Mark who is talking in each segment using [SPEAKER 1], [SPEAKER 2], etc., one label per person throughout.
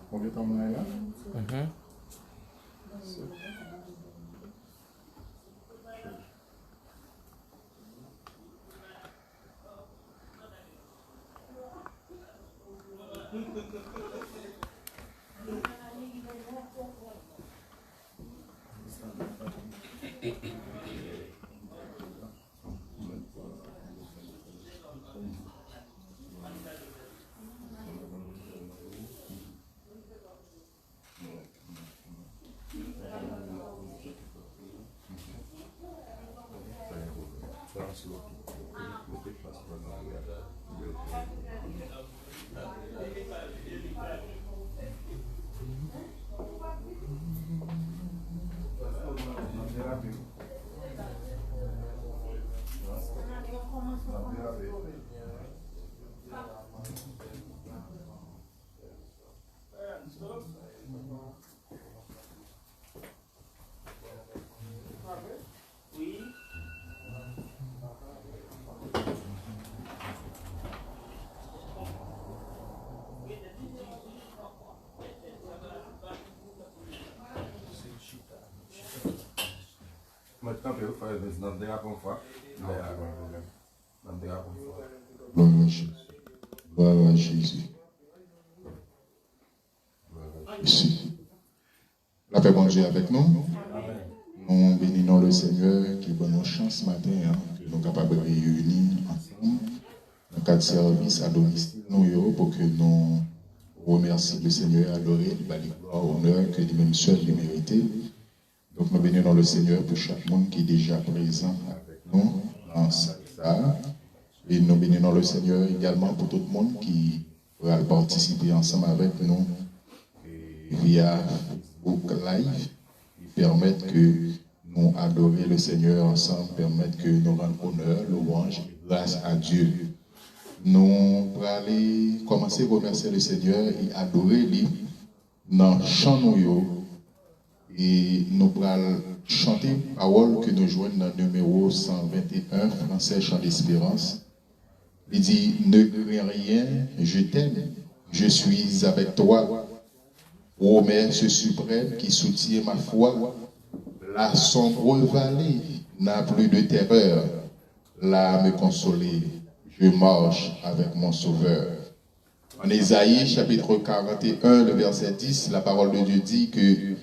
[SPEAKER 1] Combien de temps on est là? Maintenant, je vais faire des nandes comme ça.
[SPEAKER 2] Gloire à Jésus. Gloire à Jésus. Jésus. La paix bon Dieu avec nous. Nous bénissons le Seigneur qui donne nos chances ce matin, que nous sommes capables de réunir ensemble dans le cadre de service à domicile pour que nous remercions le Seigneur, adorer, lui bâler gloire, honneur, que lui-même seul lui mérite. Donc nous bénissons le Seigneur pour chaque monde qui est déjà présent avec nous dans ça. Et nous bénissons le Seigneur également pour tout le monde qui pourra participer ensemble avec nous via Facebook Live, qui permettent que nous adorer le Seigneur ensemble, permettent que nous rendons honneur, louange et grâce à Dieu. Nous allons commencer à remercier le Seigneur et adorer lui dans le chant nous. Et nous allons chanter parole que nous jouons dans le numéro 121, français, chant d'espérance. Il dit, ne crains rien, je t'aime, je suis avec toi. Ô Mère suprême qui soutient ma foi, la sombre vallée n'a plus de terreur. Là me consoler, je marche avec mon Sauveur. En Ésaïe, chapitre 41, le verset 10, la parole de Dieu dit que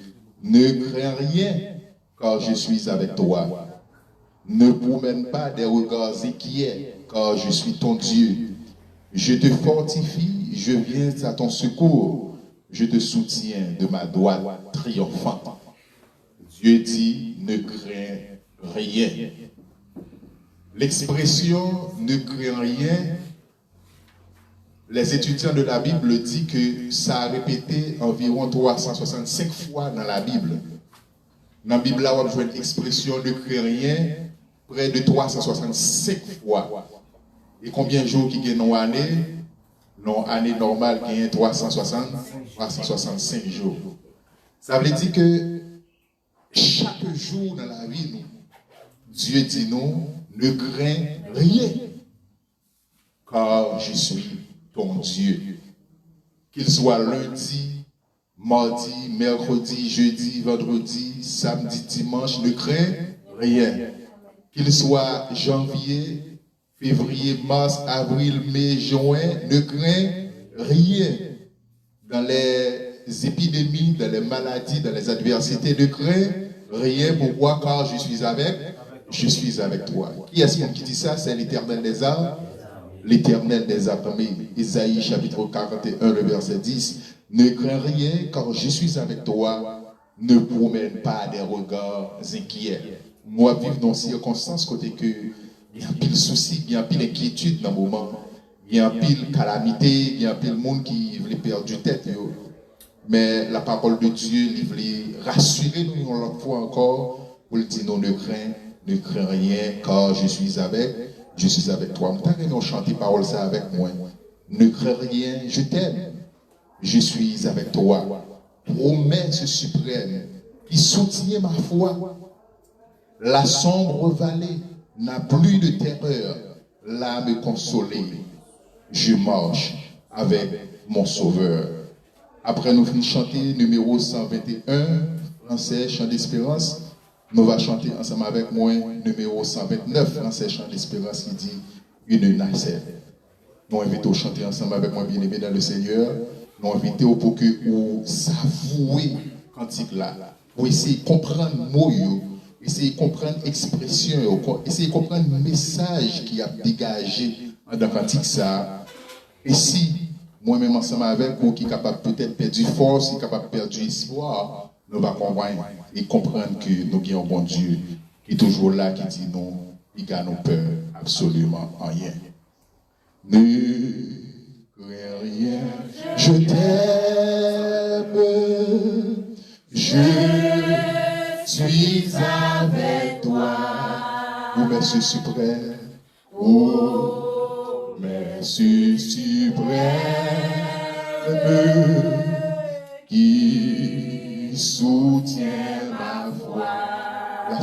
[SPEAKER 2] ne crains rien, car je suis avec toi. Ne promène pas des regards inquiets, car je suis ton Dieu. Je te fortifie, je viens à ton secours. Je te soutiens de ma droite triomphante. Dieu dit, ne crains rien. L'expression ne crains rien, les étudiants de la Bible disent que ça a répété environ 365 fois dans la Bible. Dans la Bible, on voit une expression ne crains rien près de 365 fois. Et combien de jours qui gagnent une année? Non, année normale qui est 365 jours. Ça veut dire que chaque jour dans la vie, nous, Dieu dit nous, ne crains rien, car je suis ton Dieu. Qu'il soit lundi, mardi, mercredi, jeudi, vendredi, samedi, dimanche, ne crains rien. Qu'il soit janvier, février, mars, avril, mai, juin, ne crains rien. Dans les épidémies, dans les maladies, dans les adversités, ne crains rien. Pourquoi? Car je suis avec toi. Qui est-ce qui dit ça? C'est l'Éternel des armes. L'Éternel des armées. Isaïe chapitre 41, le verset 10. Ne crains rien, car je suis avec toi. Ne promène pas des regards inquiets. Moi, vivre dans ces circonstances, côté que il y a un pile souci, il y a un pile inquiétude dans le moment. Il y a un pile calamité, il y a un pile monde qui veut perdre du tête. Mais la parole de Dieu, il veut rassurer nous une autre fois encore, pour le dire non, ne crains rien, car je suis avec toi. Nous chanter parole ça avec moi. Ne crains rien, je t'aime. Je suis avec toi. Promesse suprême qui soutient ma foi. La sombre vallée n'a plus de terreur. L'âme est consolée. Je marche avec mon Sauveur. Après nous finissons chanter numéro 121, français, chant d'espérance. Nous allons chanter ensemble avec moi numéro 129, français, chant d'espérance qui dit une nacelle. Nous invitons à chanter ensemble avec moi, bien-aimé dans le Seigneur. Nous invitons pour que vous savouez cantique là, pour essayer de comprendre le mot, essayer de comprendre l'expression, essayer de comprendre le message qui a dégagé dans le cantique ça. Et si moi-même ensemble avec vous qui est capable peut-être perdre force, qui est capable de perdre espoir, nous allons comprendre et comprendre que nous avons un bon Dieu qui est toujours là, qui dit non, il ne nous peur absolument rien. Ne crains rien, je t'aime, je suis avec toi. Oh merci suprême, oh merci suprême, qui soutient ma foi. La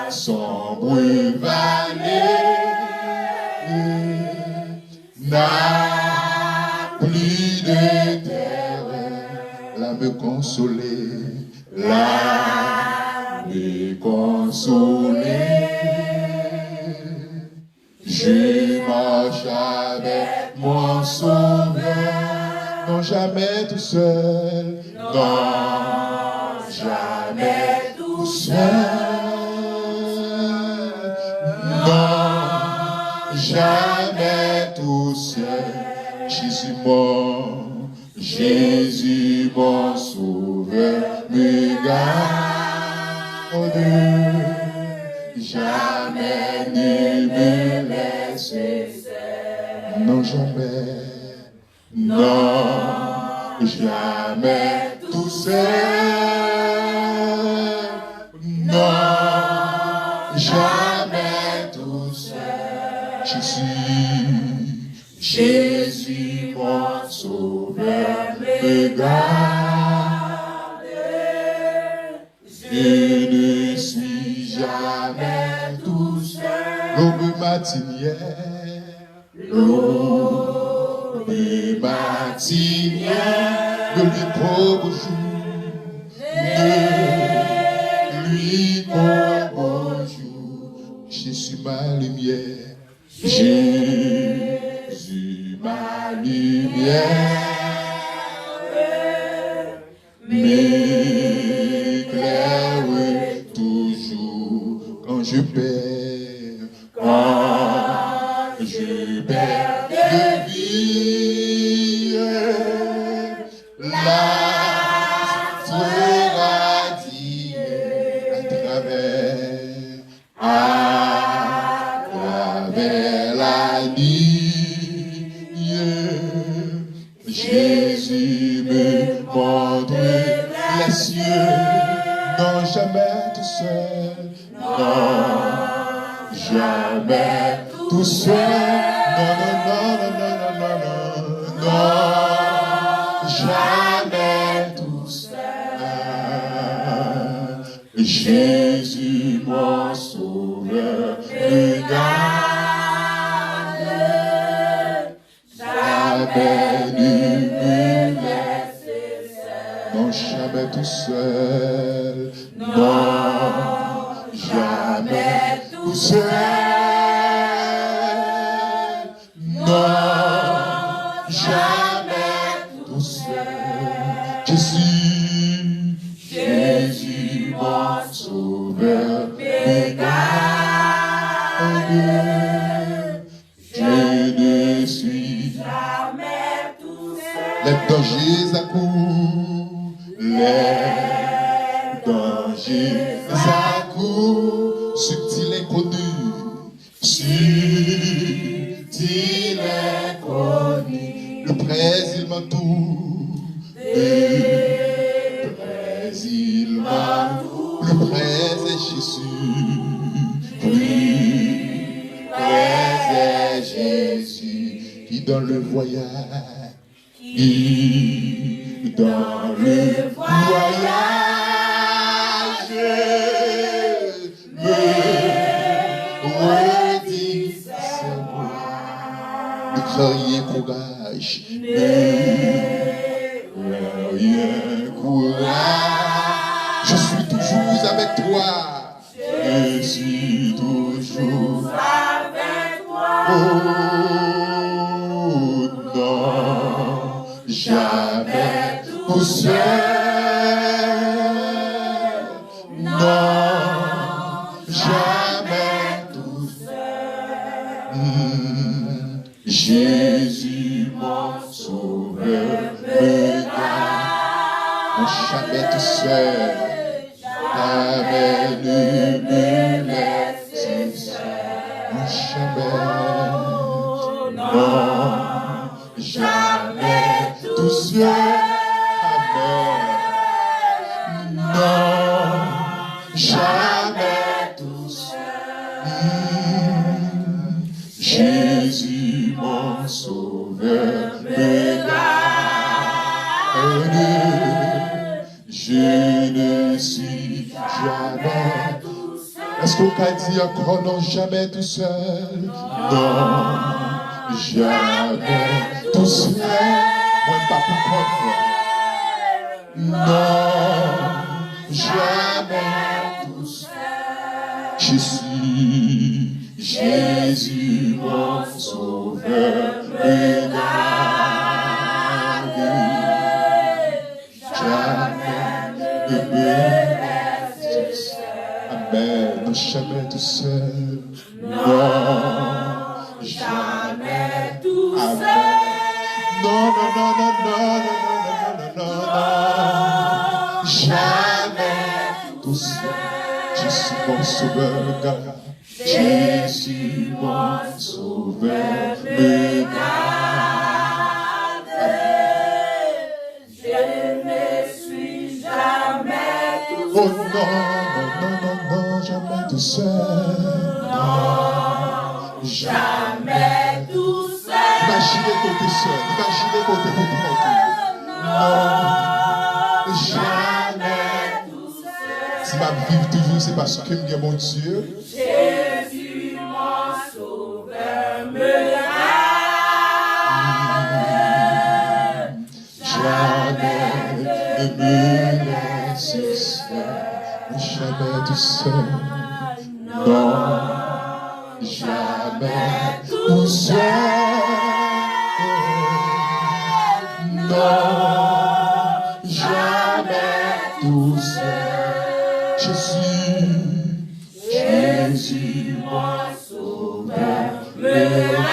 [SPEAKER 2] sombre vallée n'a plus de terreur. La me consoler, la me consoler. Je marche avec mon Sauveur, non jamais tout seul, non jamais tout seul. Non, jamais tout seul. Jésus mon Sauveur me garde. Jamais ne me laisse seul. Non, jamais. Non, jamais tout seul. Non, jamais tout seul. Jésus, mon Sauveur, me garde. Je ne suis jamais tout seul. L'aube matinière, l'aube matinière, de lui pauvre jour, de lui pauvre jour. Jésus ma lumière, Jésus ma lumière, m'éclaire toujours quand je perds de vie. La radie à travers la nuit. Jésus me montre les cieux. Non, jamais tout seul. Non, jamais tout seul. Non, non, non, non, non, non, non, non, jamais tout seul. Jésus, mon Sauveur, me garde. Jamais ne me laisse seul. Non, jamais tout seul. Non, jamais tout seul. Non, jamais tout seul. Jésus, mon Sauveur, me garde. Je ne suis jamais tout seul. Les dangers accourent, les dangers accourent, subtil inconnu, subtil inconnu. Le près il m'entoure, le près il m'entoure, le près est Jésus, plus près est Jésus qui dans le voyage, qui dans le voyage N'ayez courage. N'ayez courage. Je suis toujours avec toi. Je suis toujours avec toi. Oh non, jamais tout seul. Non, jamais tout seul. Jésus, mon sauveur, me garde. Jamais tout seul. Jamais ne me laisse seul. Jamais, non, jamais tout seul. Non, jamais tout seul. Jésus, mon sauveur, me garde. Je ne suis jamais tout seul. Est-ce qu'on peut dire encore non, jamais tout seul? Non, jamais tout seul. Moi, pas pour comprendre. Non, jamais tout seul. Je suis Jésus, mon sauveur, me garde. Jamais ne me laisse seul. Amen. Non, jamais tout seul. Non, jamais tout seul. Non, non, non, non, non, non, non, non, non, non. Jamais tout seul. Je suis mon sauveur, me garde. Jésus, mon sauveur, me garde. Je ne suis jamais tout seul. Oh non, non, non, non, jamais tout seul. Non, jamais tout seul. Imaginez côté seul, imaginez côté pour non, jamais tout seul. Si ma vie toujours, c'est parce que bien mon Dieu. Jésus, mon sauveur, me garde. Jamais ne me laisse seul. Jamais tout seul. Non, jamais tout seul. Non, jamais tout seul. Jésus, mon sauveur, me garde.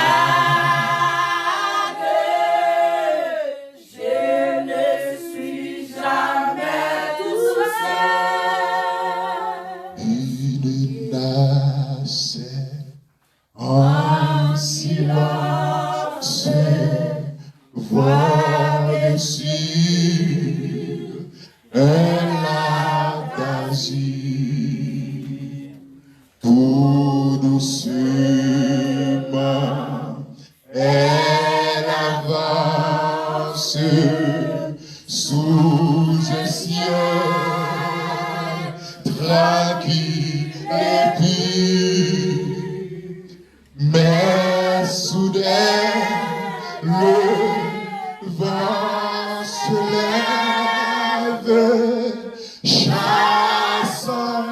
[SPEAKER 2] Je ne suis jamais tout seul. Il naissait en silence, voir dessus un lac d'azur, tout doucement elle avance sous un ciel tranquille et pur. Mais soudain, le vent se lève, chassant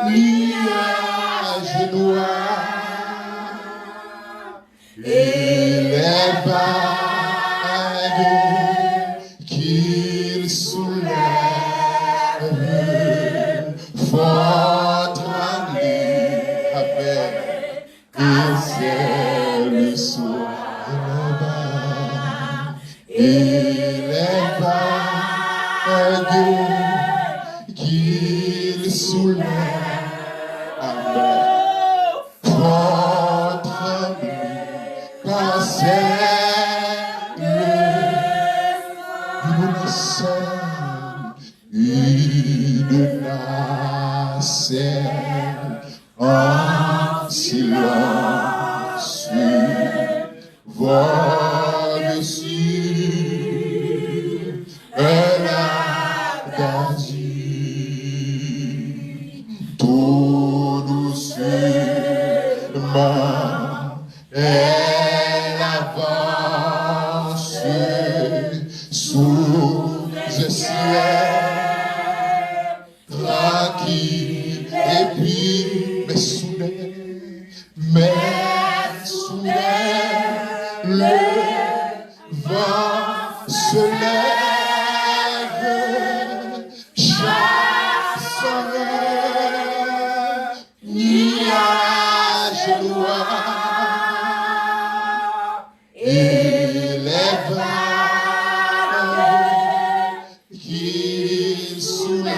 [SPEAKER 2] un nuage noir, et les vagues qu'il soulève font trembler avec. Et c'est le soir et les vagues qu'il soulève font trembler par celle une nacelle en silence voit dessus un lac d'azur tout doucement. soulève,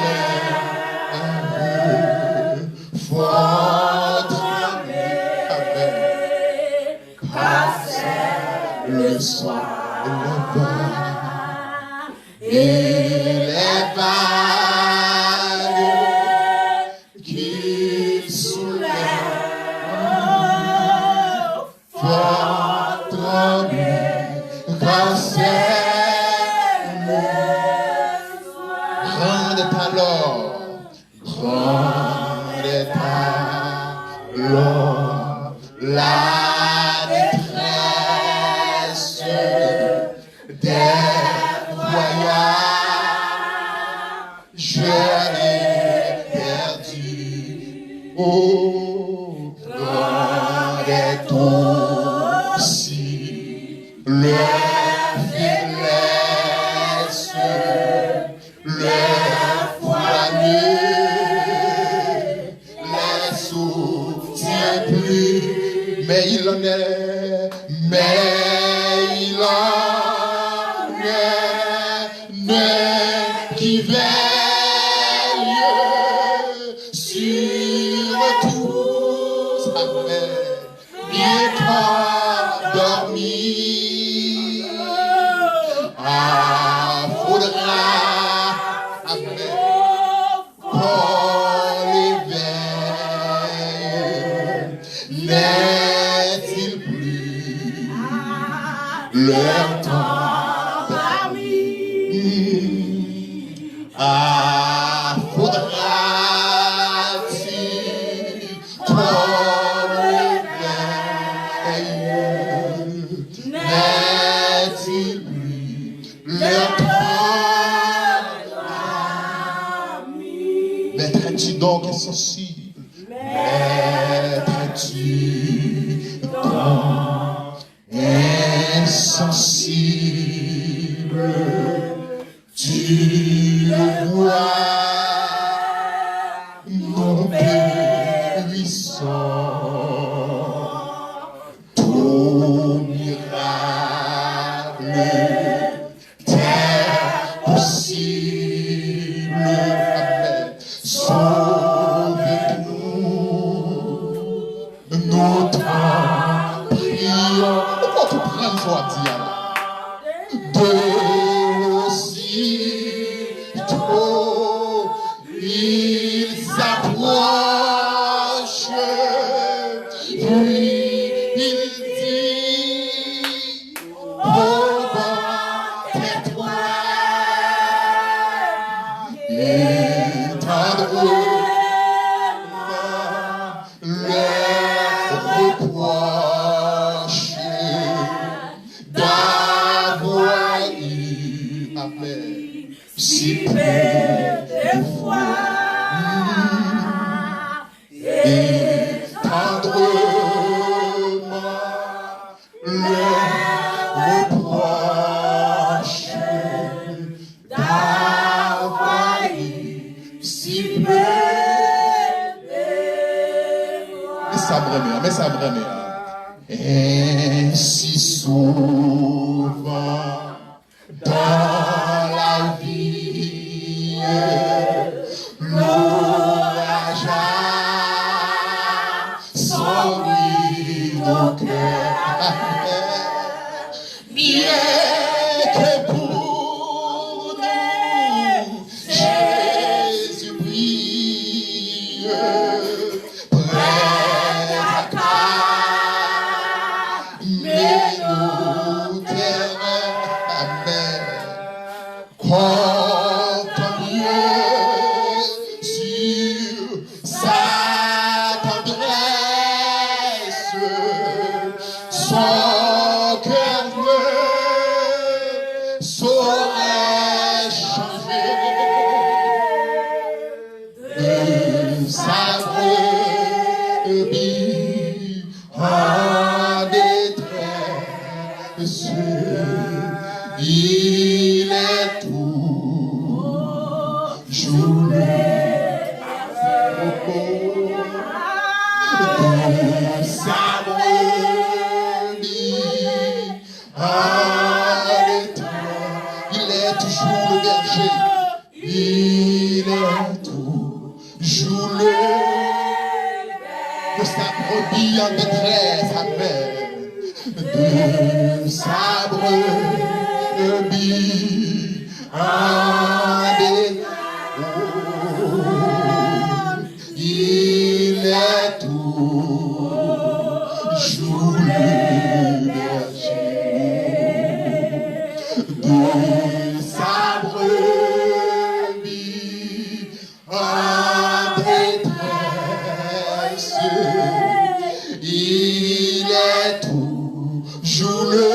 [SPEAKER 2] font trembler, car c'est le soir et les vagues qu'il soulève, font trembler, car c'est grande est alors la détresse des voyages, je l'ai perdu. Oh, grande est aussi leur faiblesse, leur foi les soutient plus, mais il en est, qui veille sur tous, bien qu'endormi. Faudra qu'on l'éveille. N'est-il plus leur temps parmi? Faudra-t-il qu'on l'éveille? N'est-il plus leur temps parmi? Maître, es-tu donc insensible? Maître, es-tu donc insensible? Tu le vois, mon périsson, tout miracle t'est possible. Amen. Sauve-nous, nous t'en prions. Pourquoi tu prends une fois, Diana? Ils s'approchent, puis il dit, pauvre tais-toi, et tendrement leur reproche d'avoir eu, amen, si peu de foi. Et tendrement leur reproche d'avoir eu si peu de foi. Mais ça me remet. Ainsi souvent dans la vie, l'orage s'ennuie au cœur, bien que pour nous Jésus brille, près à calmer nos terrains, amen. Compte mieux sur sa tendresse, son cœur ne saurait changer de sa brebis en détresse. Il est toujours le de sa brebis en détresse. Il est toujours le berger. Il est joue-le de sa brebis en détresse, amen. De sa brebis en détresse, il est tout, joue-le berger. De sa brebis en détresse, il est tout, joue-le.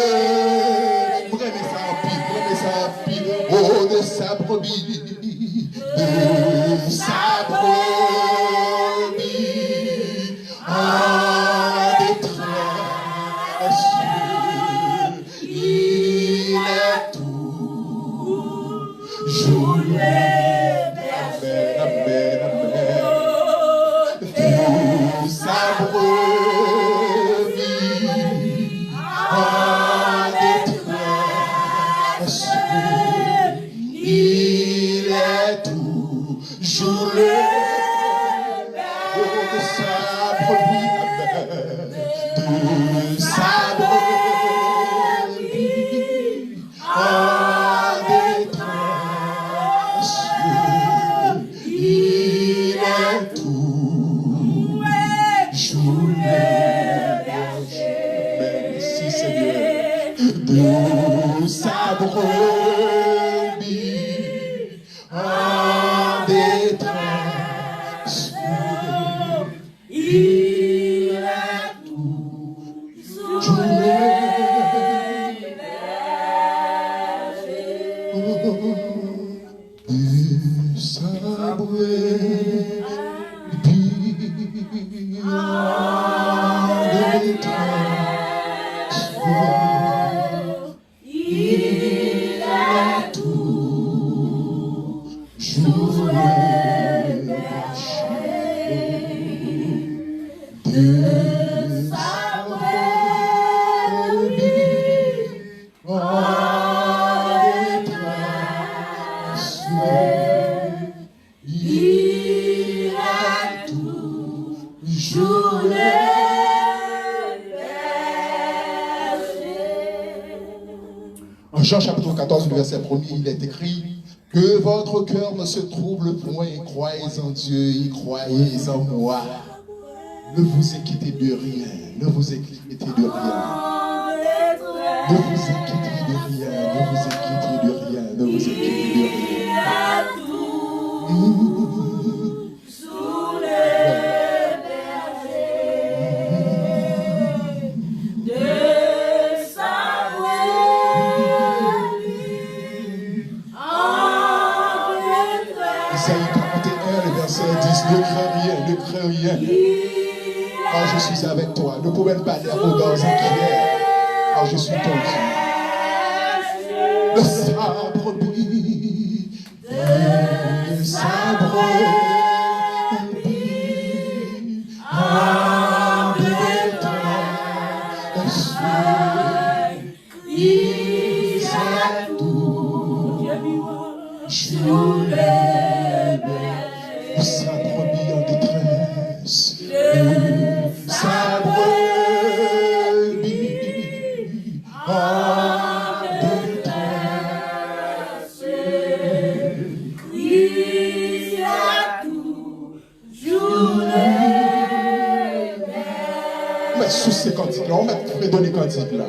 [SPEAKER 2] Prenez ça en pile, oh, de sa brebis, de sa brebis en détresse, il est tout, joue-le. Amen, amen, amen. De sa brebis en détresse, il est tout, joue-le. Oh, de sa brebis, de sa brebis en détresse, il est tout, joue-le. Merci Seigneur. De sa brebis en détresse, il est tout, joue-le. De sa brebis en détresse, il est tout, joue-le. De sa brebis en détresse, il est tout, joue-le. En Jean chapitre 14, le verset 1er, il est écrit que votre cœur ne se trouble point, croyez en Dieu et croyez en moi. Ne vous inquiétez de rien, ne vous inquiétez de rien. Ne vous inquiétez de rien, ne vous inquiétez de rien, ne vous inquiétez de rien. Isaïe 41, le verset 10, ne crains rien, ne crains rien. Car je suis avec toi. Ne pouvez pas les regards inquiets, car je suis ton Dieu. Le sabre brebis, le sabre brebis en détresse, il est tout, joue-le. Le sabre brebis en détresse, le sabre brebis en détresse, il a tout, joue-le. Mais sous ces cantiques-là, on va donner les cantiques-là.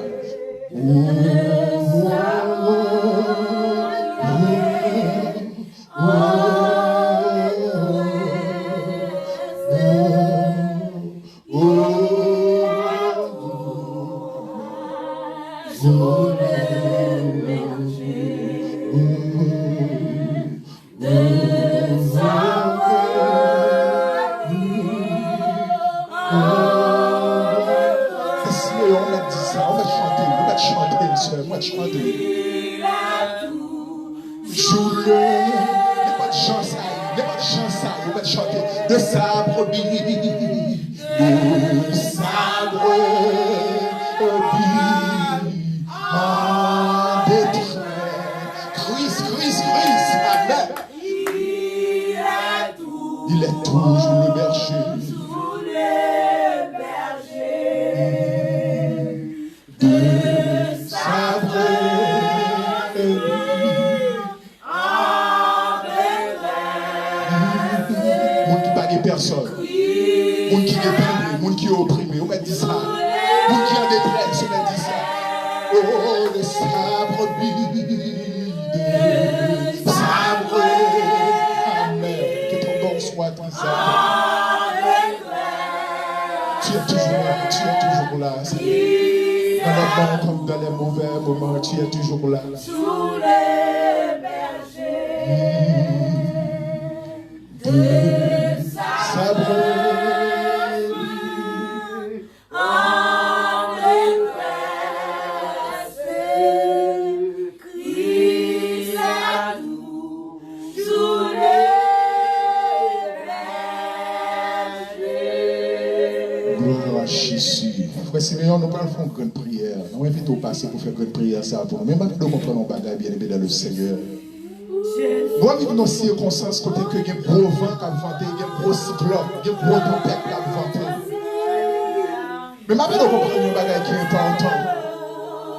[SPEAKER 2] De sa brebis, de sa brebis en détresse. Christ, Christ, Christ, amen. Il Il est toujours le berger. De sa brebis. Monde qui bague personne. Monde qui est pénible, monde qui est opprimé. On m'a dit ça. Monde qui est en détresse, on m'a dit ça. Oh, de sa brebis. De sa brebis. Amen. Que ton nom soit exalté. Tu es toujours là, tu es toujours là. Dans les bons comme dans les mauvais moments, tu es toujours là.
[SPEAKER 3] Sous les bergers de sa brebis en détresse, Christ à nous sous les bergers.
[SPEAKER 2] Gloire à Jésus. Frère Siméon, nous allons faire une grande prière. Nous invitons au passé pour faire une grande prière ça pour nous. Mais maintenant, nous prenons bagage bien aimé dans le Seigneur. Nous avons dans nos circonstances côté que il y a un gros vent qui a vanté, il y a un gros cyclone, il y a un gros tempête qui a vanté. Mais maintenant, nous comprenons un bagage qui est important.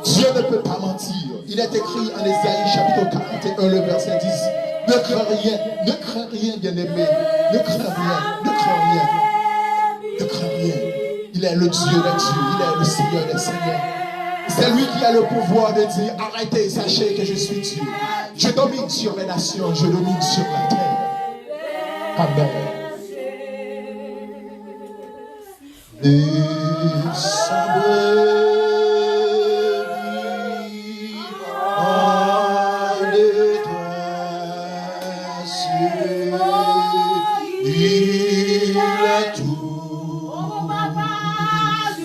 [SPEAKER 2] Dieu ne peut pas mentir. Il est écrit en Ésaïe chapitre 41, le verset 10. Ne crains rien, bien-aimé. Ne crains rien, ne crains rien. Ne crains rien. Il est le Dieu des dieux, il est le Seigneur des seigneurs. C'est lui qui a le pouvoir de dire, arrêtez, sachez que je suis Dieu. Je domine sur les nations, je domine sur la terre. Amen. Et sa brebis en détresse, il a tout,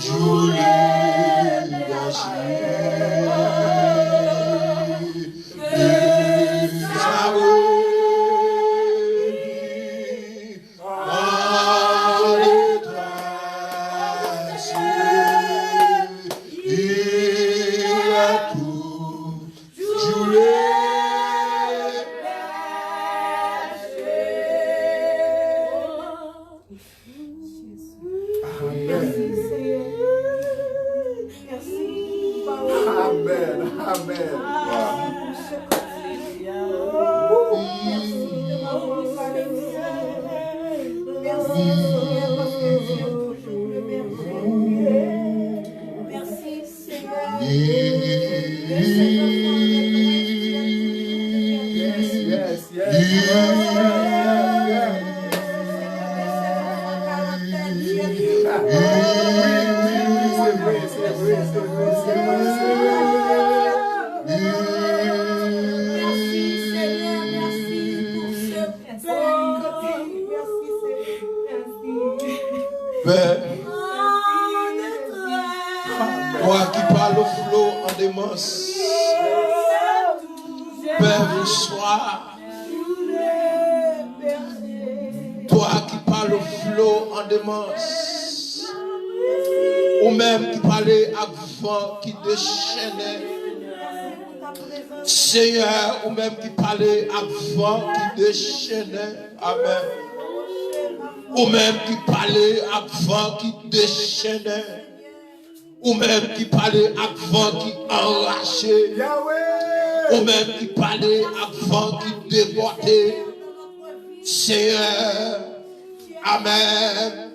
[SPEAKER 2] tous les bergers. Et sa brebis en détresse, il a tout, tous les
[SPEAKER 1] Amen. Amen.
[SPEAKER 3] Merci Seigneur.
[SPEAKER 1] Yes, yes.
[SPEAKER 2] Père, toi qui parles au flot en démence, Père, bonsoir. Toi qui parles au flot en démence, ou même qui parlait à vent qui déchaînait, Seigneur, ou même qui parlait à vent qui déchaînait, Amen. Ou même qui parlait à vent qui déchaînait, ou même qui parlait à vent qui enrachait, ou même qui parlait à vent qui débordait, Seigneur, Amen.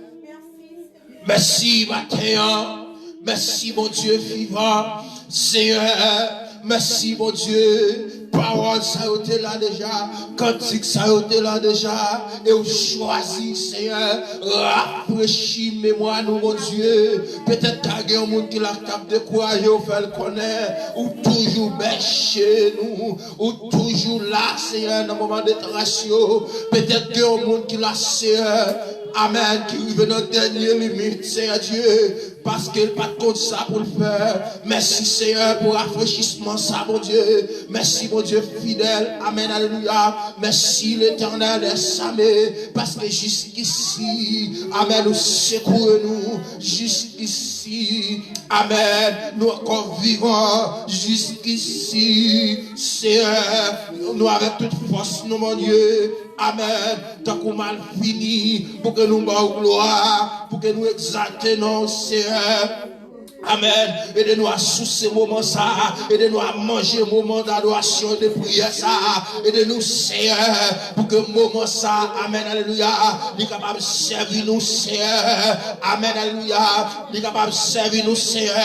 [SPEAKER 2] Merci matin, merci mon Dieu vivant, Seigneur, merci mon Dieu. Parole ça a été là déjà, cantique ça a été là déjà, et vous choisissez, Seigneur, rafraîchis mémoire nous, mon Dieu. Peut-être qu'il y a un monde qui l'a cap de courage, ou fait le connaître, ou toujours bêcher nous, ou toujours là, Seigneur, dans le moment de ratio. Peut-être qu'il y a un monde qui l'a, Seigneur, Amen, qui arrive dans la dernière limite, Seigneur Dieu. Parce qu'il n'a pas de compte ça pour le faire. Merci Seigneur pour rafraîchissement ça, mon Dieu. Merci mon Dieu fidèle. Amen, alléluia. Merci l'Éternel est samé. Parce que jusqu'ici, Amen, nous secourez-nous. Jusqu'ici, Amen, nous encore vivants. Jusqu'ici, Seigneur, nous avec toute force, nous, mon Dieu.
[SPEAKER 4] Amen. Tant qu'on mal fini, pour que nous bons gloire, pour que nous exaltons, Seigneur. Amen. Aidez-nous à sous ces moments ça. Aidez-nous à manger un moment d'adoration et de prière ça. Aidez-nous, Seigneur, pour que moment ça, Amen, alléluia, il est capable de servir nous, Seigneur. Amen, alléluia. Il est capable de servir nous, Seigneur,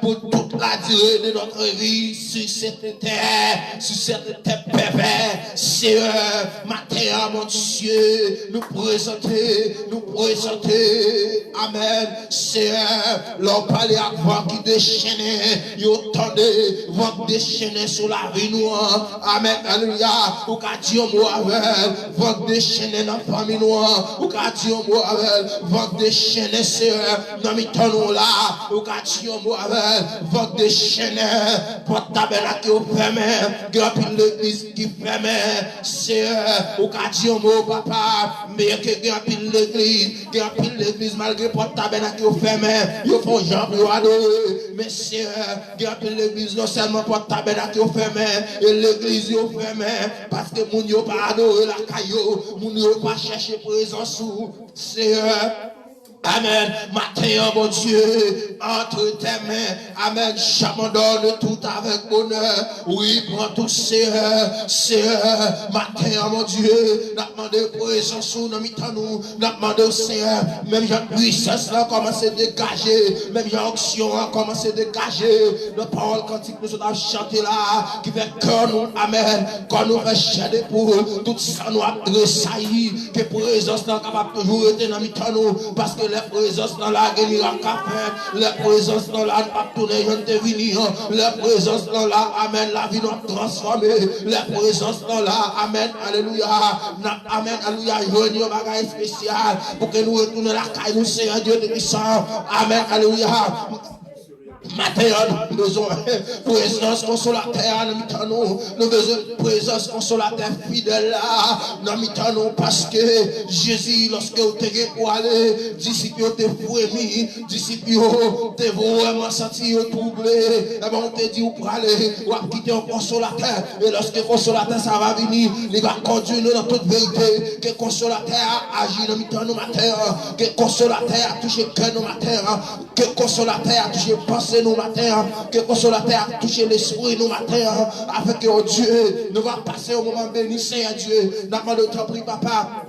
[SPEAKER 4] pour toute la durée de notre vie sur cette terre, pervers. Seigneur, matin, mon Dieu, nous présenter. Amen. Seigneur, l'on parle à voix qui déchaînait, yo tendez, voix déchaînée sur la vie nous. Amen, alléluia. Ou qu'a dit un mot avec, voix déchaînée dans la famille nous. Ou qu'a dit un mot avec, voix déchaînée, Seigneur, dans mes temps là. Ou qu'a dit un mot avec, voix déchaînée, porte tabernacle qui est fermé, grand pile l'église qui fermé, Seigneur. Ou qu'a dit un mot, papa, mais que grand pile l'église, malgré porte tabernacle qui est fermé, yo font Jean pour adorer. Mais Seigneur, garde l'église non seulement pour tabernacle fermé et l'église fermé parce que moun yo pas adorer la caillou, moun yo pas chercher présence ou Seigneur. Amen. Matin, mon Dieu, entre tes mains. Amen. J'abandonne tout avec bonheur. Oui, prends tout, Seigneur. Matin, mon Dieu, n'a demandé présence ou n'a mis en nous. N'a demandé au Seigneur. Même j'ai puissance là, commence à dégager. Même j'ai onction là, commence à dégager. La parole cantique nous avons chanté là, qui fait cœur nous. Amen. Quand nous fait chanter pour tout ça nous a tressailli. Que présence là, capable toujours être dans nous. Parce que la présence dans la gueule à café, la présence dans la pas tourner je te venir, la présence dans la amen la vie nous transformer, la présence dans la amen alléluia, amen alléluia, journée au bagage spécial pour que nous retournions la caille nous Seigneur Dieu de puissant, amen alléluia. Matin, nous avons besoin de présence consolateur, nous avons besoin de présence consolateur fidèle là, nous parce que Jésus, lorsque vous êtes pour aller, disciples ont été frémis, disciples ont vraiment senti troublés, et bien on te dit, vous pour aller, vous allez quitter un consolateur, et lorsque le consolateur ça va venir, il va conduire nous dans toute vérité, que le consolateur agit dans nous matin, que le consolateur a touché le cœur nous matin, que le consolateur a touché le pensée nous matin, que le consolateur a touché l'esprit nous matin, afin que oh Dieu, nous va passer au moment béni, Seigneur Dieu, n'a pas de temps pris, papa.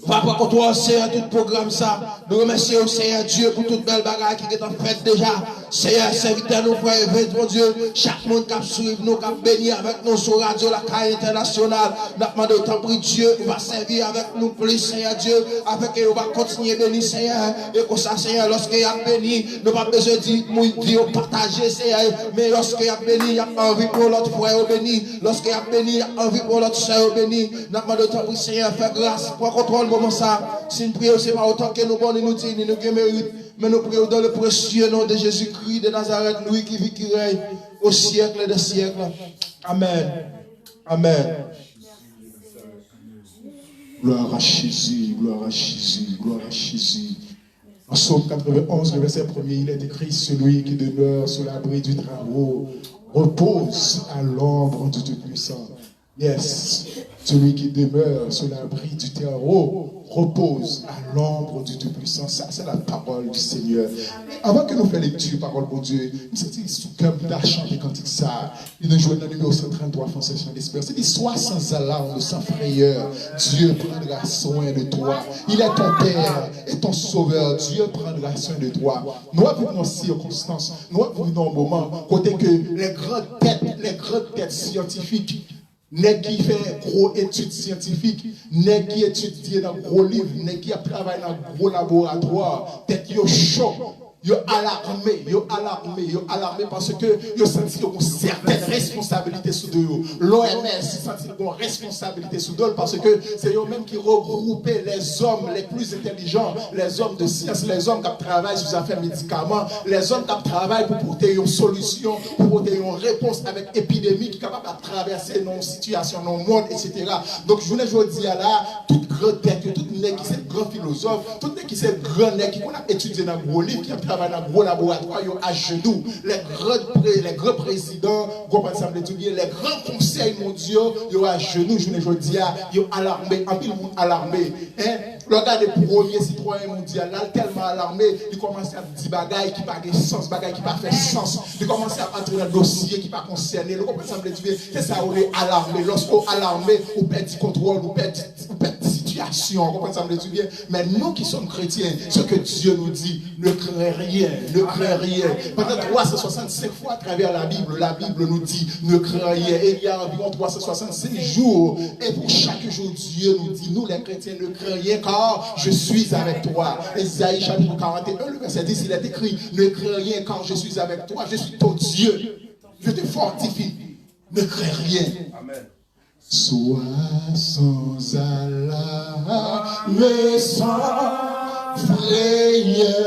[SPEAKER 4] Va pas contre toi, Seigneur, tout programme ça. Nous remercions, Seigneur Dieu, pour toute belle bagarre qui est en fait déjà. Seigneur, serviteur, nous frères, mon Dieu, chaque monde qui suit nous, qui béni avec nous sur Radio La Caille Internationale. Nous demandons autant pour Dieu, va servir avec nous plus, Seigneur Dieu, avec que nous va continuer béni, Seigneur. Et comme ça, Seigneur, lorsqu'il y a béni, nous pas besoin de dire, partager, Seigneur. Mais lorsqu'il y a béni, il y a envie pour l'autre frère béni. Lorsqu'il y a béni, il y a envie pour l'autre soeur béni. Nous demandons autant pour Seigneur, faire grâce, pour contrôle. Comment ça, si nous prions, c'est pas autant que nous bonnes, nous disons, nous mérite, mais nous prions dans le précieux nom de Jésus-Christ de Nazareth, lui qui vit, qui règne au siècle des siècles. Amen. Amen.
[SPEAKER 2] Gloire à Jésus, gloire à Jésus, gloire à Jésus. En Psaume 91, le verset 1er, il est écrit, celui qui demeure sous l'abri du Très-Haut repose à l'ombre du Tout-Puissant. Yes, celui qui demeure sous l'abri du Très-Haut repose à l'ombre du Tout-Puissant. Ça, c'est la parole du Seigneur. Avant que nous fassions lecture, parole pour Dieu, nous sommes sous cœur d'achanter quand il ça. Il nous joue dans le numéro 133, Français Chant d'Espérance. Il dit, sois sans alarme, sans frayeur. Dieu prendra soin de toi. Il est ton Père et ton Sauveur. Dieu prendra soin de toi. Nous avons dans circonstances, nous avons dans un moment, côté que les grandes têtes scientifiques, n'est qui fait gros études scientifiques, n'est qui étudie dans gros livres, n'est qui travaille dans gros laboratoire, peut-être yo chaud, yo alarmé parce que yo senti une certaine responsabilité sous eux. L'OMS senti une responsabilité sous eux parce que c'est eux même qui regroupent les hommes les plus intelligents, les hommes de science, les hommes qui travaillent sur les affaires médicaments, les hommes qui travaillent pour porter une solution, pour porter une réponse avec épidémie qui est capable de traverser nos situations, nos mondes, etc. Donc je voulais dire là, toute grande tête, toute nègre, cette grande grands philosophes, tout qui c'est grand qui qu'on a étudié dans gros livres, qui a travaillé dans gros laboratoires, ils à genoux, les grands présidents, les grands conseils mondiaux, ils à genoux, je ne dis pas, ils alarmés, en pile monde alarmé. Regardez le premier citoyen mondial, là, tellement alarmé, il commence à dire bagaille qui n'a pas de sens, bagaille qui n'a pas fait sens. Il commence à entrer dans le dossier qui n'a pas concerné. Le compagnon semble dire, c'est ça, on est alarmé. Lorsqu'on est alarmé, on perd du contrôle, on perd de situation. Le compagnon semble dire, mais nous qui sommes chrétiens, ce que Dieu nous dit, ne crains rien, ne crains rien. Pendant 365 fois à travers la Bible nous dit, ne crains rien. Et il y a environ 365 jours. Et pour chaque jour, Dieu nous dit, nous les chrétiens, ne crains rien, car je suis avec toi. Ésaïe chapitre 41, le verset 10, il est écrit, ne crains rien, car je suis avec toi, je suis ton Dieu. Je te fortifie. Ne crains rien.
[SPEAKER 1] Amen.
[SPEAKER 2] Sois sans alarme, sans frayeur.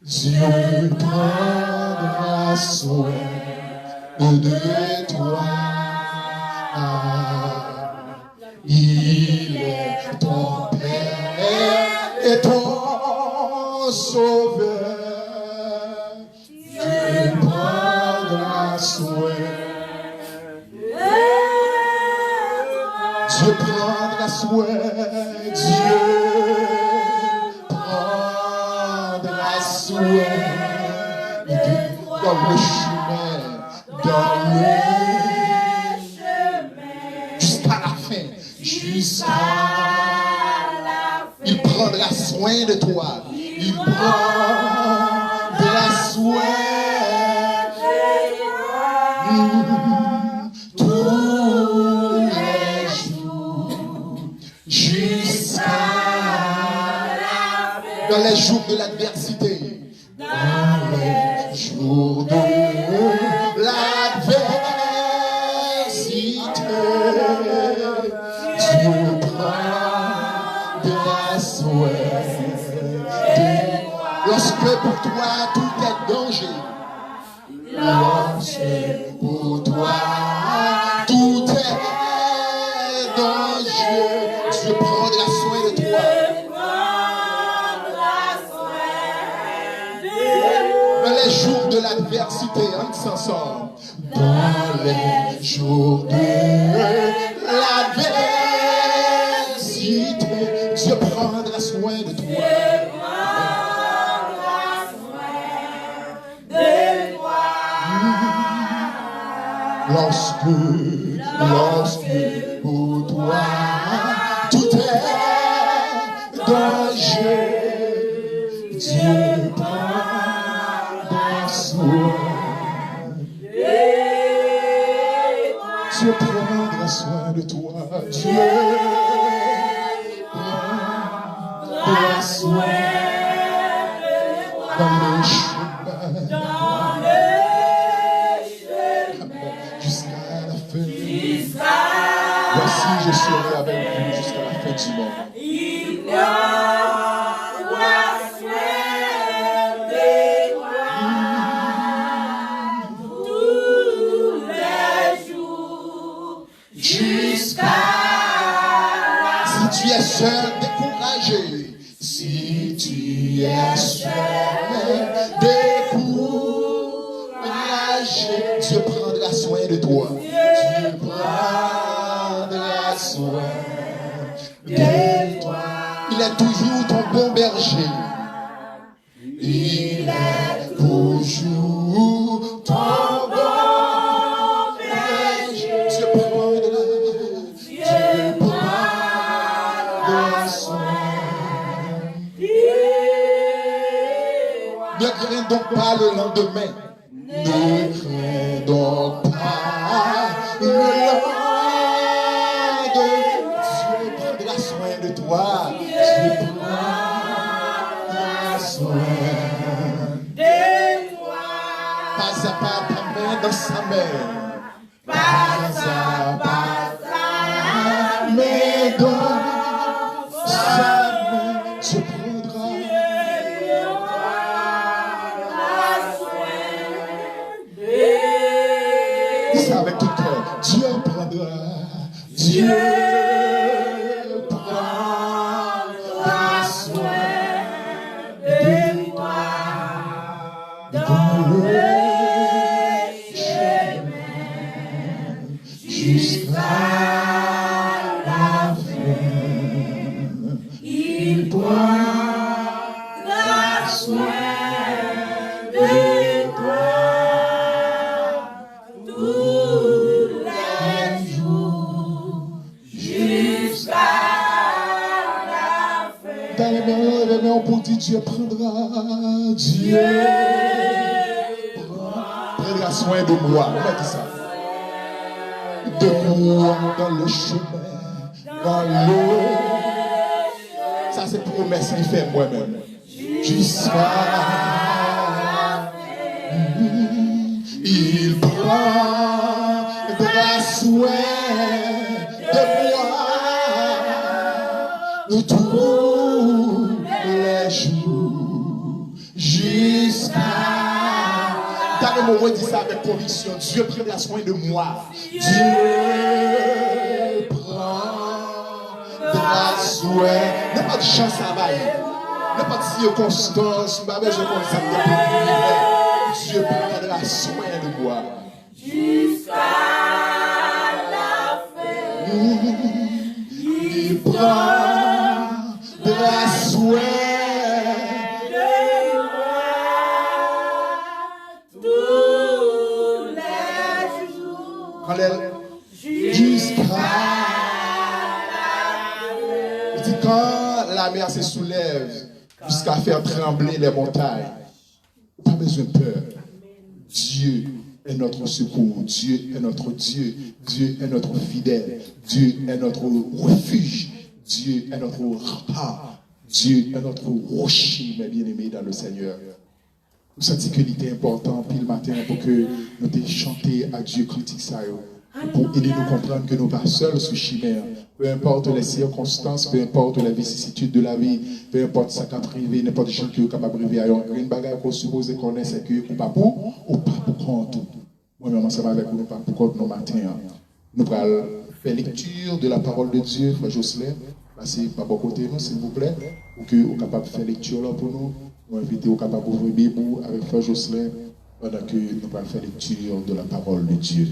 [SPEAKER 2] Dieu prendra soin de toi. Il est ton Père et ton Sauveur. Dieu prendra soin. Dieu prendra soin. Dieu prendra soin. Dans le chemin, dans le chemin, jusqu'à la fin, jusqu'à la fin. Il prendra soin de toi. Il prendra soin de toi. Tous les jours, jusqu'à la fin. Dans les jours de l'adversité. Dans les jours de l'adversité, Dieu prendra soin de toi. Lorsque pour toi tout est danger, lorsque pour toi tout est danger, Dieu prendra soin de toi. Dans les jours de l'adversité, ensemble. Dans les jours de l'adversité, Dieu prendra soin de toi. Lorsque pour toi tout est danger, Dieu prendra soin. Dieu prendra soin de toi. Dieu prendra soin dans le chemin. Jusqu'à la fin. Voici, je serai avec vous jusqu'à la fin du monde. Il si tu es seul, découragé, si tu es seul, découragé, Dieu prendra soin de toi. Dieu prendra soin de toi. Il est toujours ton bon berger. Il est toujours ton bon berger. Dieu prendra soin. Ne crains donc pas le lendemain. Ne crains donc pas le lendemain. Dieu prendra soin de toi. Dieu prendra soin de toi. Pas à pas ta main dans sa main. Pas à pas ta main dans sa main. Dieu prendra. Avec tout cœur, Dieu prendra, Dieu prendra
[SPEAKER 3] prendra soin de toi tous les jours jusqu'à la fin.
[SPEAKER 2] Dans les mains, on peut dire Dieu prendra, Dieu prendra soin de moi. On va dire ça. De moi dans le chemin, dans l'eau. Ça c'est promesse qu'il fait moi-même. Jusqu'à il prendra soin de moi de tous les jours jusqu'à. Dans le moment où on dit ça avec conviction, Dieu prendra soin de moi. Dieu prendra soin. N'importe chance ça va. N'importe circonstance, pas besoin de ça. Dieu prendra soin de moi.
[SPEAKER 3] Jusqu'à la fin.
[SPEAKER 2] Il prendra soin
[SPEAKER 3] de moi tous les jours
[SPEAKER 2] quand elle jusqu'à. Il dit quand la mer se soulève jusqu'à faire trembler les montagnes, pas besoin de peur. Dieu est notre secours, Dieu est notre Dieu, Dieu est notre fidèle, Dieu est notre refuge, Dieu est notre rempart, Dieu est notre rocher, mes bien-aimés dans le Seigneur. Nous sentons que l'idée est important, puis le matin, pour que nous ayons chanté à Dieu critique ça, pour aider nous comprendre que nous ne sommes pas seuls sur chimère. Peu importe les circonstances, peu importe les vicissitudes de la vie, peu importe ce qui est arrivé, n'importe qui est capable de vivre. Une bagarre qu'on suppose qu'on est, c'est que nous ne sommes pas pour ou pas pour compte. Moi-même, ensemble avec vous, nous ne sommes pas pour compte nos matins. Nous allons faire lecture de la parole de Dieu, Frère Jocelyn. Passez par bon côté, nous, s'il vous plaît, pour que vous soyez capable de faire lecture là pour nous. Nous invitons capable d'ouvrir Bible avec Frère Jocelyn pendant que nous allons faire lecture de la parole de Dieu.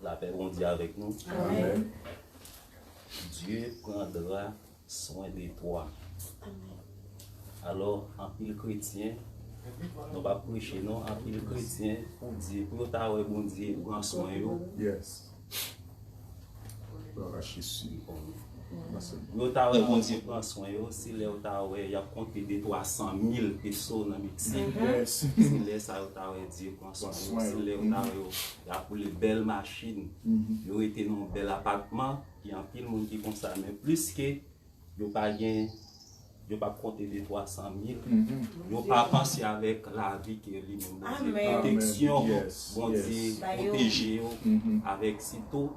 [SPEAKER 5] La paix bon Dieu avec nous.
[SPEAKER 3] Amen.
[SPEAKER 5] Dieu prendra soin de toi. Alors, en pile chrétien, nous va prêcher non en pile chrétien pour dire pour ta bon Dieu prend soin yo.
[SPEAKER 1] Yes. Gloire à Jésus.
[SPEAKER 5] Yo ta bon Dieu prend soin yo, si là ta ouais y a compté de 300 000 personnes dans Mexique.
[SPEAKER 1] Yes.
[SPEAKER 5] Si là ça ta ouais Dieu prend soin yo, si là ta y a pour les belles machines. Yo été dans un bel appartement, qui en pile monde qui comme ça mais plus que yo pas gain yo pas compter de 300 000. Yo pas penser avec la vie que lui-même
[SPEAKER 3] Amen.
[SPEAKER 5] protection
[SPEAKER 1] Yes.
[SPEAKER 5] bon
[SPEAKER 1] Yes.
[SPEAKER 5] Dieu protéger yo avec sitôt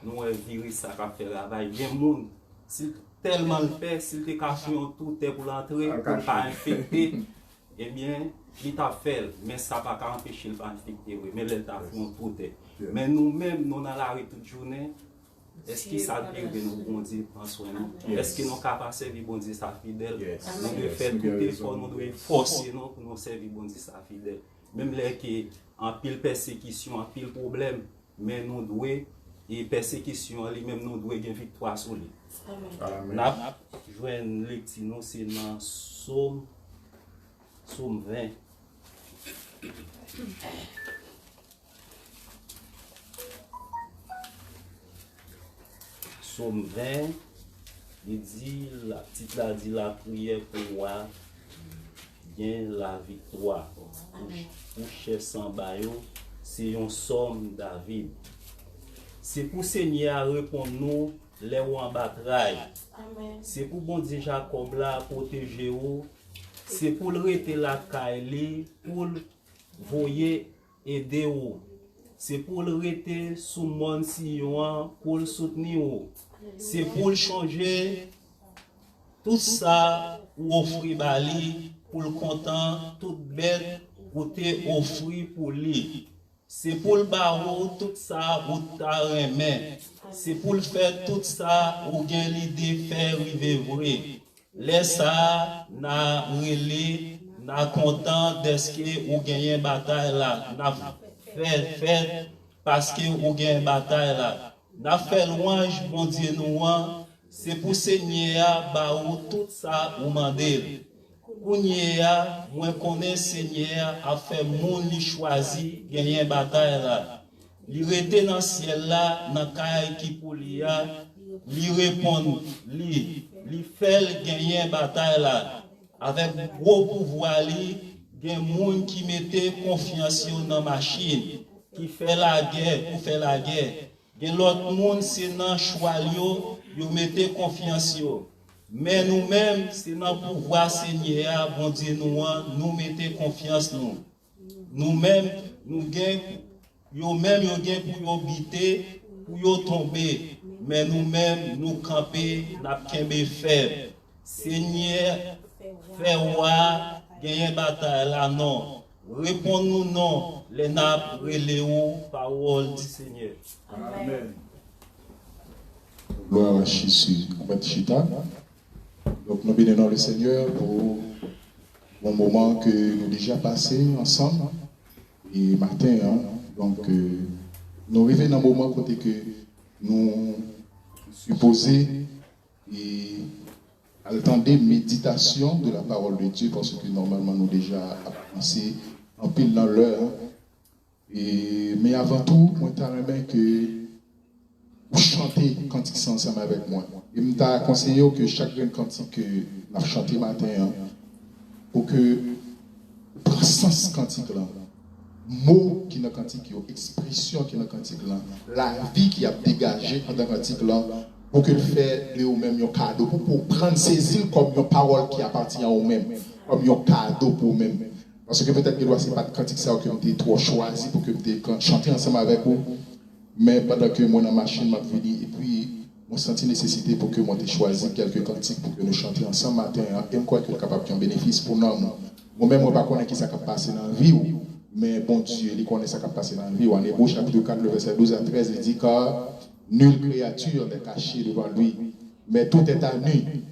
[SPEAKER 5] nous virus ça qu'a fait travail bien monde s'il tellement le fait s'il te cache tout est pour l'entrer pour pas infecter eh bien il t'a fait mais ça va pas empêcher le pas infecter mais il t'a fait tout mais nous-mêmes nous dans la rue toute journée. Est-ce que ça veut dire que nous, bon Dieu, prend soin de nous? Est-ce que nous sommes capables de servir bon Dieu, sa fidèle? Nous devons faire tout effort, nous devons forcer nous pour nous servir bon Dieu, sa fidèle. Même là, en pile persécution, en pile problème, mais nous devons, et persécution, même nous devons gagner victoire sur lui. Nous avons joué une lecture, c'est dans Psaume 20. Psaume 20, il dit, la petite là dit la prière pour moi, bien la victoire. Pour chef sans baillot, c'est un somme David. C'est pour Seigneur répondre nous, les ou en bataille. C'est pour bon Dieu Jacob là protéger vous. C'est pour le rester la caille, pour le voyer aider vous. C'est pour le rester sous mon sillon, pour le soutenir. C'est pour le changer tout ça ou offrir bali pour le content, toute bête pour te offrir pour lui. C'est pour le barreau tout ça ou ta remet. C'est pour le faire tout ça ou bien l'idée faire arriver vrai. Laisse ça na relé na content d'est-ce que ou gagner bataille là. Na fait parce que vous avez une bataille là. N'a fait louange, bon Dieu nous, c'est pour Seigneur, bah, tout ça, vous demandez. Kounia, moi connais Seigneur, a fait moun li choisi, gagner une bataille là. Li rete dans le ciel là, dans le cas qui pour lui, li répond, li fait gagner une bataille là. Avec gros pouvoir, li, gen moun qui mettait confiance dans la machine, qui fait la guerre, pour faire la guerre. Gen l'autre monde, c'est dans le choix, yo mettez confiance. Mais nous-mêmes, c'est dans le pouvoir Seigneur, bon Dieu, nous mettez confiance. Nous-mêmes, nous gagnons, yo-même, yo gagnons pour habiter, pour yo tomber. Mais nous-mêmes, nous camper, nous faible. Seigneur, fais-moi gagner bataille là, non. Réponds-nous non, les nappes reléo, parole du Seigneur.
[SPEAKER 1] Amen.
[SPEAKER 2] Gloire à Jésus. On va être chita. Donc nous bénissons le Seigneur pour un moment que nous déjà passé ensemble. Et matin, donc nous arrivons dans un moment côté que nous supposons et attendre méditation de la parole de Dieu parce que normalement nous déjà avancé en pile dans l'heure. Mais avant tout, moi j'aimerais que vous chantez cantique ensemble avec moi. Et je t'ai conseillé que chaque cantique que nous avons chanté matin, pour que vous preniez sens cantique là, mot qui est dans le cantique, expression qui est dans le cantique là, la vie qui a dégagé dans le cantique là, pour que le fait de vous-même un cadeau, pour prendre ces îles comme une parole qui appartient à vous-même, comme un cadeau pour vous-même. Parce que peut-être que ce n'est pas de cantique ça que vous avez trop choisi pour que vous chantiez ensemble avec vous. Mais pendant que moi dans la machine m'a venu et puis moi senti nécessité pour que moi t'ai choisi quelques cantiques pour que nous chantions ensemble matin et je crois que c'est capable de un bénéfice pour nous. Moi-même je ne connais pas qui ça va passer dans la vie mais bon Dieu il connaît ça va passer dans la vie. En Hébreux chapitre 4 le verset 12 à 13 il dit car nulle créature n'est cachée devant lui mais tout est à nu.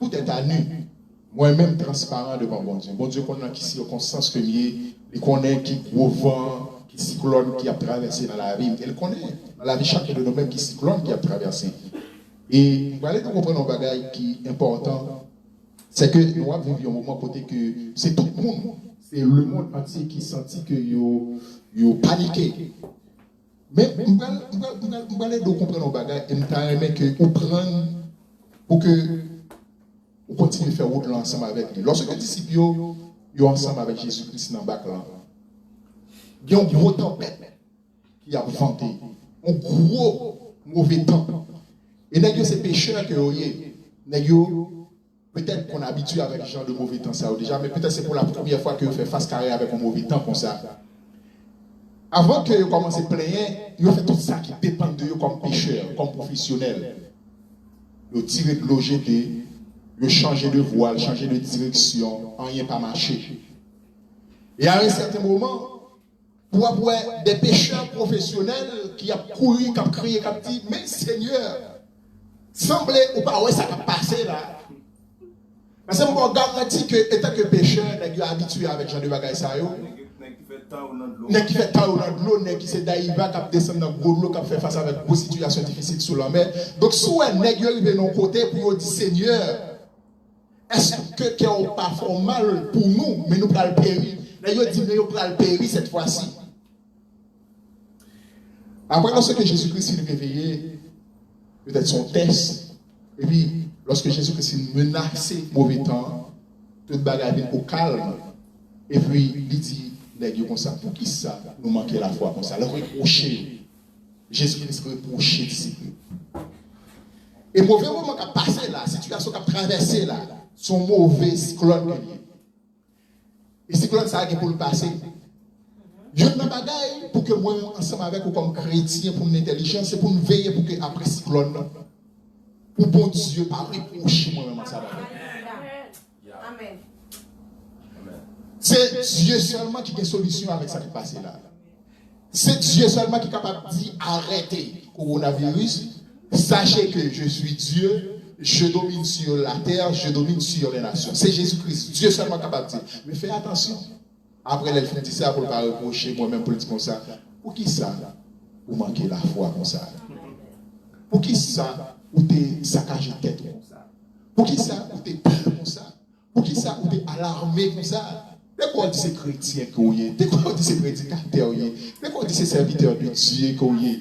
[SPEAKER 2] Tout est à nu. Moi-même transparent devant bon Dieu. Bon Dieu connaît qui circonstance que il connaît qui gros vent cyclone qui a traversé dans la vie. Elle connaît dans la vie chacun de nous-mêmes qui cyclone qui a traversé. Et vous allez comprendre un bagage qui est important, c'est que nous vivons un moment côté que c'est tout le monde, c'est le monde entier qui sentit que yo paniqué. Mais vous allez comprendre un bagage et nous allons que vous prendre pour que vous continuez à faire route ensemble avec lui. Lorsque les disciples sont ensemble avec Jésus-Christ dans le bac là, il y a un gros tempête qui a vanté, un gros mauvais temps. Et ces pécheurs que vous avez, peut-être qu'on est habitué avec ce genre de mauvais temps ça déjà, mais peut-être c'est pour la première fois que vous faites face carré avec un mauvais temps comme ça. Avant que vous commencez à plaindre, vous faites tout ça qui dépend de vous comme pécheurs, comme professionnels. Vous tirez de l'OGT, vous changez de voile, changez de direction, rien pas marché. Et à un certain moment, pour avoir des pécheurs professionnels qui ont couru, qui ont crié, qui ont dit, mais Seigneur, semblait ou pas, ouais, ça va passer là. Parce que je garantis que, étant que pécheur, vous êtes habitué avec Jean de Bagay Sayo. Nèg qui fait temps ou dans l'eau, nèg qui c'est d'aïba, qui descend dans gros l'eau, qui fait face avec une situation difficile sur la mer. Donc, si vous nèg arrive de nos côtés pour dire, Seigneur, est-ce que vous pas fait mal pour nous, mais nous prenons le périr. Vous dit, mais nous prenons le périr cette fois-ci. Après, lorsque Jésus-Christ est réveillé, peut-être son test, et puis, lorsque Jésus-Christ est menacé, mauvais temps, tout bagarre au calme, et puis, il dit, comme ça, pour qui ça nous manquait la foi comme ça, le reprocher. Jésus-Christ reprocher disciple. Et le mauvais moment qui a passé là, la situation qui a traversé là, son mauvais cyclone. Et cyclone, ça a pour le passer. Je ne bagaille pour que moi, ensemble avec vous comme chrétien, pour une intelligence, c'est pour nous veiller pour que après cyclone, pour bon Dieu, pas reprocher moi-même ça. Amen. C'est Dieu seulement qui a une solution avec ça qui passe là. C'est Dieu seulement qui est capable de dire arrêtez coronavirus. Sachez que je suis Dieu, je domine sur la terre, je domine sur les nations. C'est Jésus-Christ, Dieu seulement capable de dire. Mais fais attention. Après, elle fait ça pour ne pas reprocher moi-même pour dire comme ça. Pour qui ça? ou manquer la foi comme ça? Pour qui ça, ou t'es saccagé de tête comme ça? Pour qui ça, ou t'es peur comme ça? Pour qui ça, ou t'es alarmé comme ça? Dès qu'on dit c'est chrétien qu'on y est, dès qu'on dit c'est prédicateur qu'on y est, dès qu'on dit c'est serviteur de Dieu qu'on y est,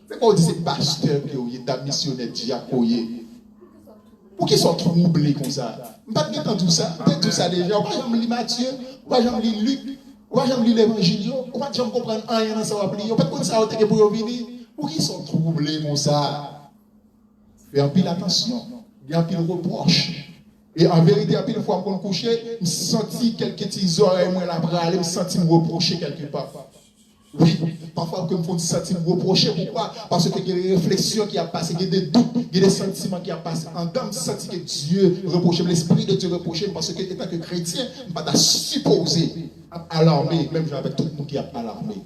[SPEAKER 2] dès qu'on dit c'est pasteur qu'on y est, ta missionnaire diacre qu'on y est. Pour qu'ils soient troublés comme ça? Je ne sais pas tout ça. Peut-être tout ça déjà. On ne va jamais lire Matthieu, on ne va jamais lire Luc, on ne va jamais lire l'Évangile, on ne va jamais comprendre rien dans ça. On ne peut pas ça pour venir. Pour qu'ils soient troublés comme ça? Fais un pile attention. Il y a un pile reproche. Et en vérité, un pile fois qu'on me couchait, je me sentis quelques petits oreilles, moi, la bras, je me sentis me reprocher quelque part. Oui, parfois que me sentir me reprocher. Pourquoi? Parce que il y a des réflexions qui a passé, il y a des doutes, il y a des sentiments qui a passé. En temps, je sens que Dieu reproche, l'esprit de Dieu reproche, parce que étant que chrétien, je ne peux pas supposer alarmer, même avec tout le monde qui a alarmé.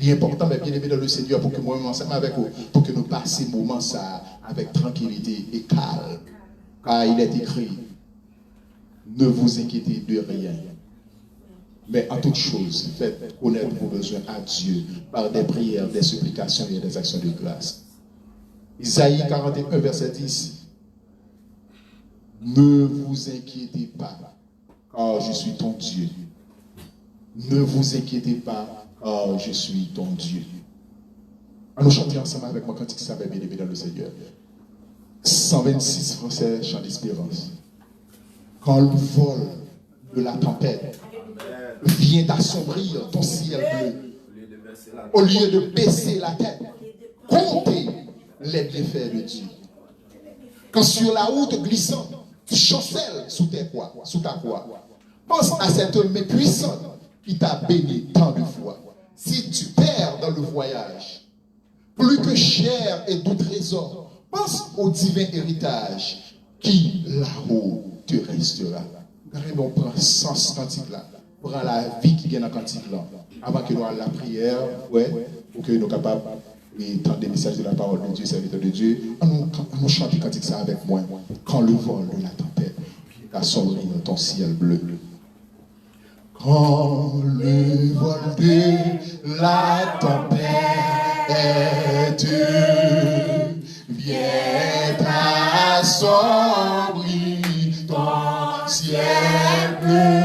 [SPEAKER 2] L'important, mais bien aimé dans le Seigneur, pour que moi, ensemble avec vous, pour que nous passions ce moment ça avec tranquillité et calme. Car il est écrit, ne vous inquiétez de rien. Mais en toute chose, faites connaître vos besoins à Dieu par des prières, des supplications et des actions de grâce. Isaïe 41, verset 10. Ne vous inquiétez pas, car je suis ton Dieu. Ne vous inquiétez pas, car je suis ton Dieu. Allons chanter ensemble avec moi cantique ça, bien aimé dans le Seigneur. 126 français, chant d'espérance. Quand le vol de la tempête vient assombrir ton ciel bleu, au lieu de baisser la tête, comptez les bienfaits de Dieu. Quand sur la route glissante, tu chancelles sous ta voie, pense à cette main puissante qui t'a béni tant de fois. Si tu perds dans le voyage, plus que cher et doux trésor, pense au divin héritage qui là-haut te restera. On prend sens cantique là. Prends la vie qui vient dans le cantique là. Avant que nous ayons la prière, ouais, pour que nous soyons capables d'entendre des messages de la parole de Dieu, serviteur de Dieu. On chante le cantique ça avec moi. Quand le vol de la tempête assombrit ton ciel bleu. Quand le vol de la tempête vient assombrir ton ciel bleu,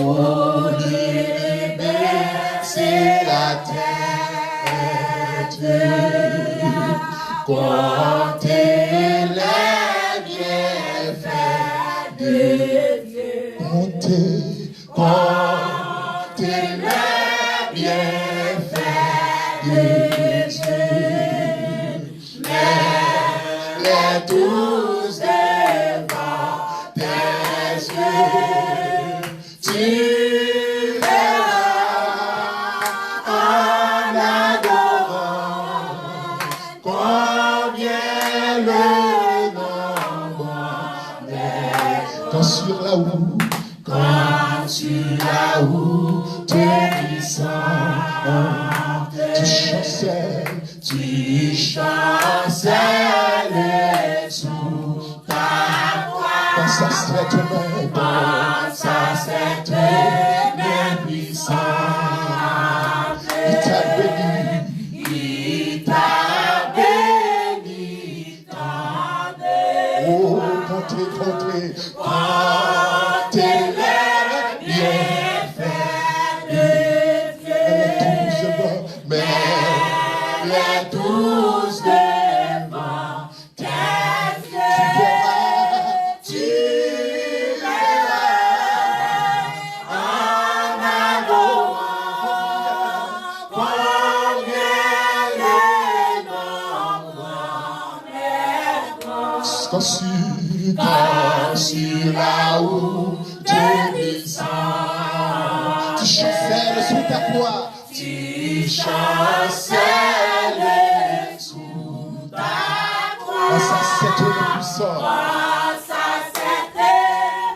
[SPEAKER 2] au lieu de baisser la tête, comptez les bienfaits de Dieu. Comptez les bienfaits de Dieu. Les tous devant tes yeux, tu verras en adorant combien le nombre est. Quand sur la route te glissant, tu chancelles sous ta voix. Pense à cette main puissante, il t'a béni tant de fois. Oh, comptez les bienfaits de Dieu. Mais les tous devant tes yeux, tu verras en adorant combien le nombre est grand. Quand sur la route te glissant, tu chancelles sous ta croix. Tu chancelles sous ta croix. Pense à cette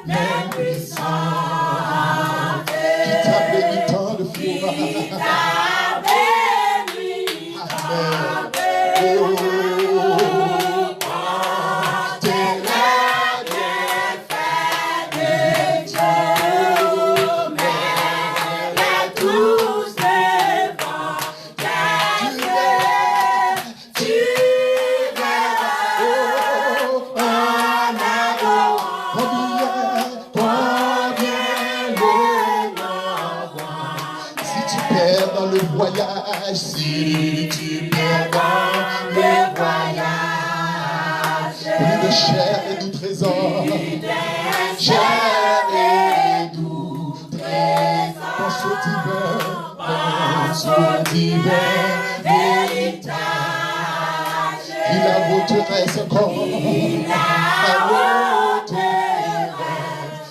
[SPEAKER 2] main puissante, qui t'a béni tant de fois. voyage, si tu
[SPEAKER 3] prévois le voyage,
[SPEAKER 2] plus de chair et doux trésors,
[SPEAKER 3] chair et doux trésors,
[SPEAKER 2] pense au divin,
[SPEAKER 3] pense au divin héritage.
[SPEAKER 2] il a voté ce corps,
[SPEAKER 3] Il a voté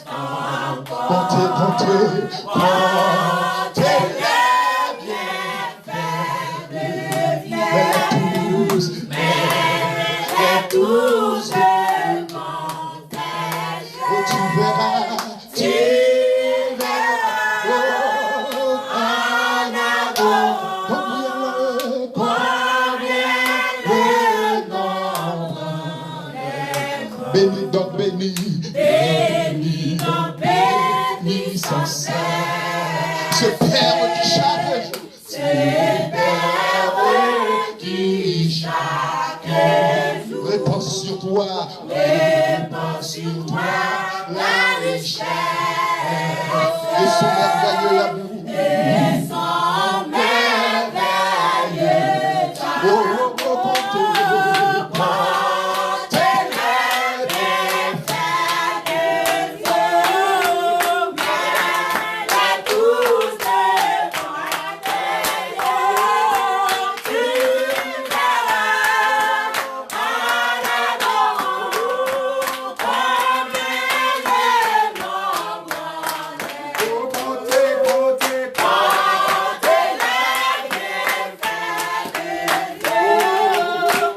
[SPEAKER 3] encore.
[SPEAKER 2] comptez, comptez,
[SPEAKER 3] Comptez les bienfaits de Dieu. Mais tous je confesse.
[SPEAKER 2] oh, tu verras,
[SPEAKER 3] Tu verras en avant combien le nombre
[SPEAKER 2] béni donc béni,
[SPEAKER 3] béni, donc béni sans cesse.
[SPEAKER 2] ce Père qui chaque jour,
[SPEAKER 3] C'est Père qui chaque jour
[SPEAKER 2] répand sur toi,
[SPEAKER 3] répand sur toi la richesse
[SPEAKER 2] et son merveilleux amour.
[SPEAKER 3] et son merveilleux
[SPEAKER 2] Oh,
[SPEAKER 3] amour.
[SPEAKER 2] oh, oh, comptez,
[SPEAKER 3] Comptez les bienfaits de Dieu, mais tous devant tes yeux, tu verras en avant combien le nombre
[SPEAKER 1] Comptez, comptez,
[SPEAKER 3] comptez les bienfaits de Dieu,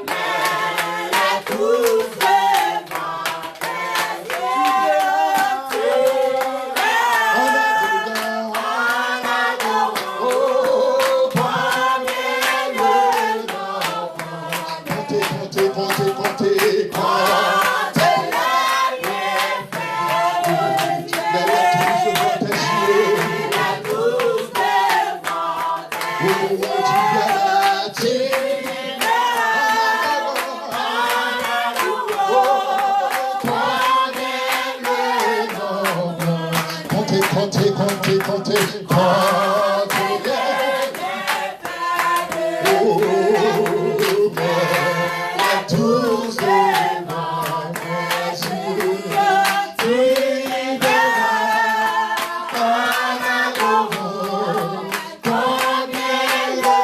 [SPEAKER 3] mais tous devant tes yeux, tu verras en avant combien le nombre
[SPEAKER 2] comptez, comptez, comptez, comptez,
[SPEAKER 3] comptez les bienfaits de Dieu,
[SPEAKER 2] mais la tous devant tes yeux.
[SPEAKER 3] tous devant tes
[SPEAKER 2] Oh, oh, tu verras, tu comptez, comptez, comptez, comptez, comptez. Oh, mais tous devant tes yeux. Tu verras en avant combien le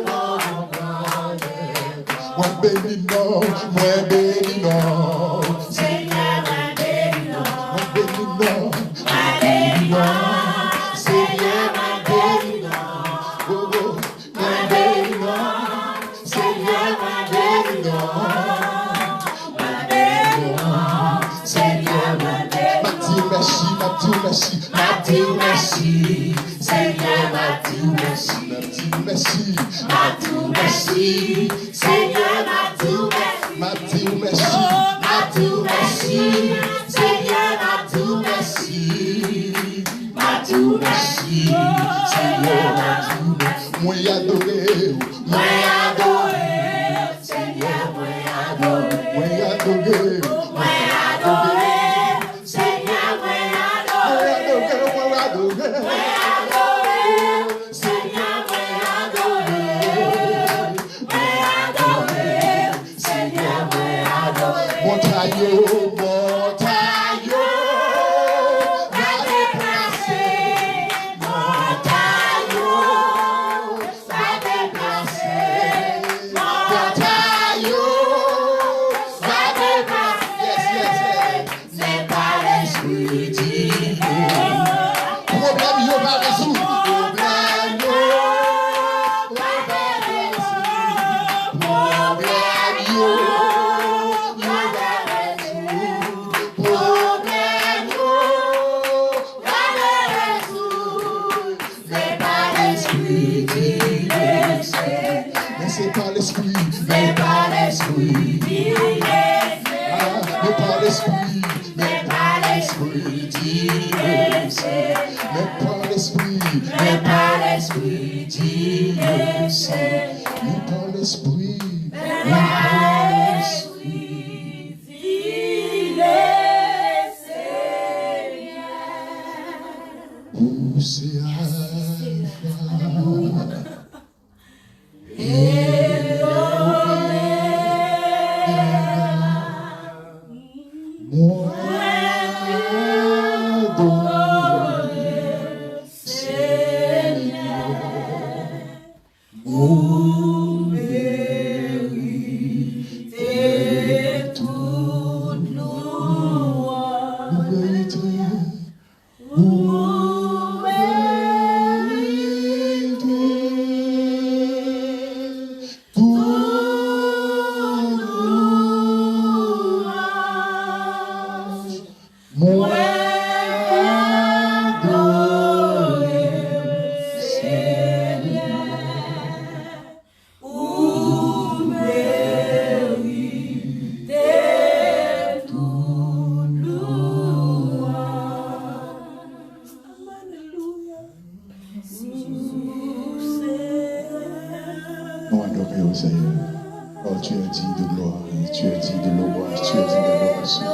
[SPEAKER 2] nombre est. Moi béni non, moi béni non,
[SPEAKER 3] Seigneur, un béni non.
[SPEAKER 2] moi béni non,
[SPEAKER 3] Seigneur, un béni non.
[SPEAKER 2] oh, oh,
[SPEAKER 3] Un béni non. Seigneur, un béni non. Un béni non. Seigneur, un béni
[SPEAKER 2] Mathieu merci, Mathieu merci,
[SPEAKER 3] Mathieu, merci. Seigneur, Mathieu, merci.
[SPEAKER 2] Mathieu merci,
[SPEAKER 3] Mathieu, merci. Seigneur, Mathieu, merci.
[SPEAKER 2] Mathieu merci,
[SPEAKER 3] Mathieu, merci. Seigneur, Mathieu, merci. Mathieu, merci. Seigneur, Mathieu, merci.
[SPEAKER 2] moi adoré,
[SPEAKER 3] Moi adoré, Seigneur, moi adoré.
[SPEAKER 2] moi adoré,
[SPEAKER 3] Moi adoré, Seigneur, moi adoré.
[SPEAKER 2] moi adoré,
[SPEAKER 3] Moi adoré, Seigneur, moi adoré. Moi adoré, Seigneur, moi adoré.
[SPEAKER 2] montagne, montagne,
[SPEAKER 3] Va déplacer, montagne, va déplacer, montagne, va déplacer. C'est pas l'esprit divin.
[SPEAKER 2] problème yo va résoudre, problème yo
[SPEAKER 3] Va résoudre,
[SPEAKER 2] problème yo
[SPEAKER 3] va résoudre,
[SPEAKER 2] problème
[SPEAKER 3] va résoudre. C'est pas l'esprit divin,
[SPEAKER 2] mais c'est pas l'esprit,
[SPEAKER 3] c'est pas l'esprit divin,
[SPEAKER 2] mais pas l'esprit,
[SPEAKER 3] c'est pas l'esprit divin,
[SPEAKER 2] mais pas l'esprit,
[SPEAKER 3] c'est pas l'esprit divin,
[SPEAKER 2] mais pas l'esprit,
[SPEAKER 3] c'est pas l'esprit divin, Seigneur.
[SPEAKER 2] où c'est Alpha
[SPEAKER 3] Vous méritez toute louange. Vous méritez toute louange. Moi adoré, Seigneur. Vous méritez toute louange. Alléluia.
[SPEAKER 2] Nous adorons au Seigneur. Oh, tu es digne de gloire, tu es digne de louange, tu es digne d'adoration.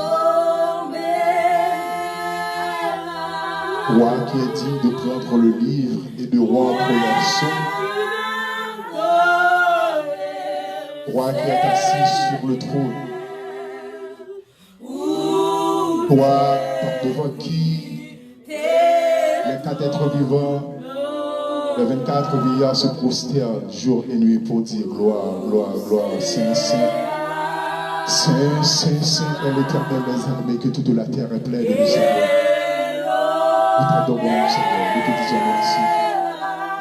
[SPEAKER 2] Roi qui est digne de prendre le livre et de rompre la somme. Roi qui est assis sur le trône. Roi devant qui les 4 êtres vivants, les 24 vieillards se prosternent jour et nuit pour dire gloire, gloire, gloire, Saint, Saint. Saint, Saint, Saint est l'Éternel des armées, que toute la terre est pleine de Seigneur. Nous t'adorons, Seigneur, nous te disons merci.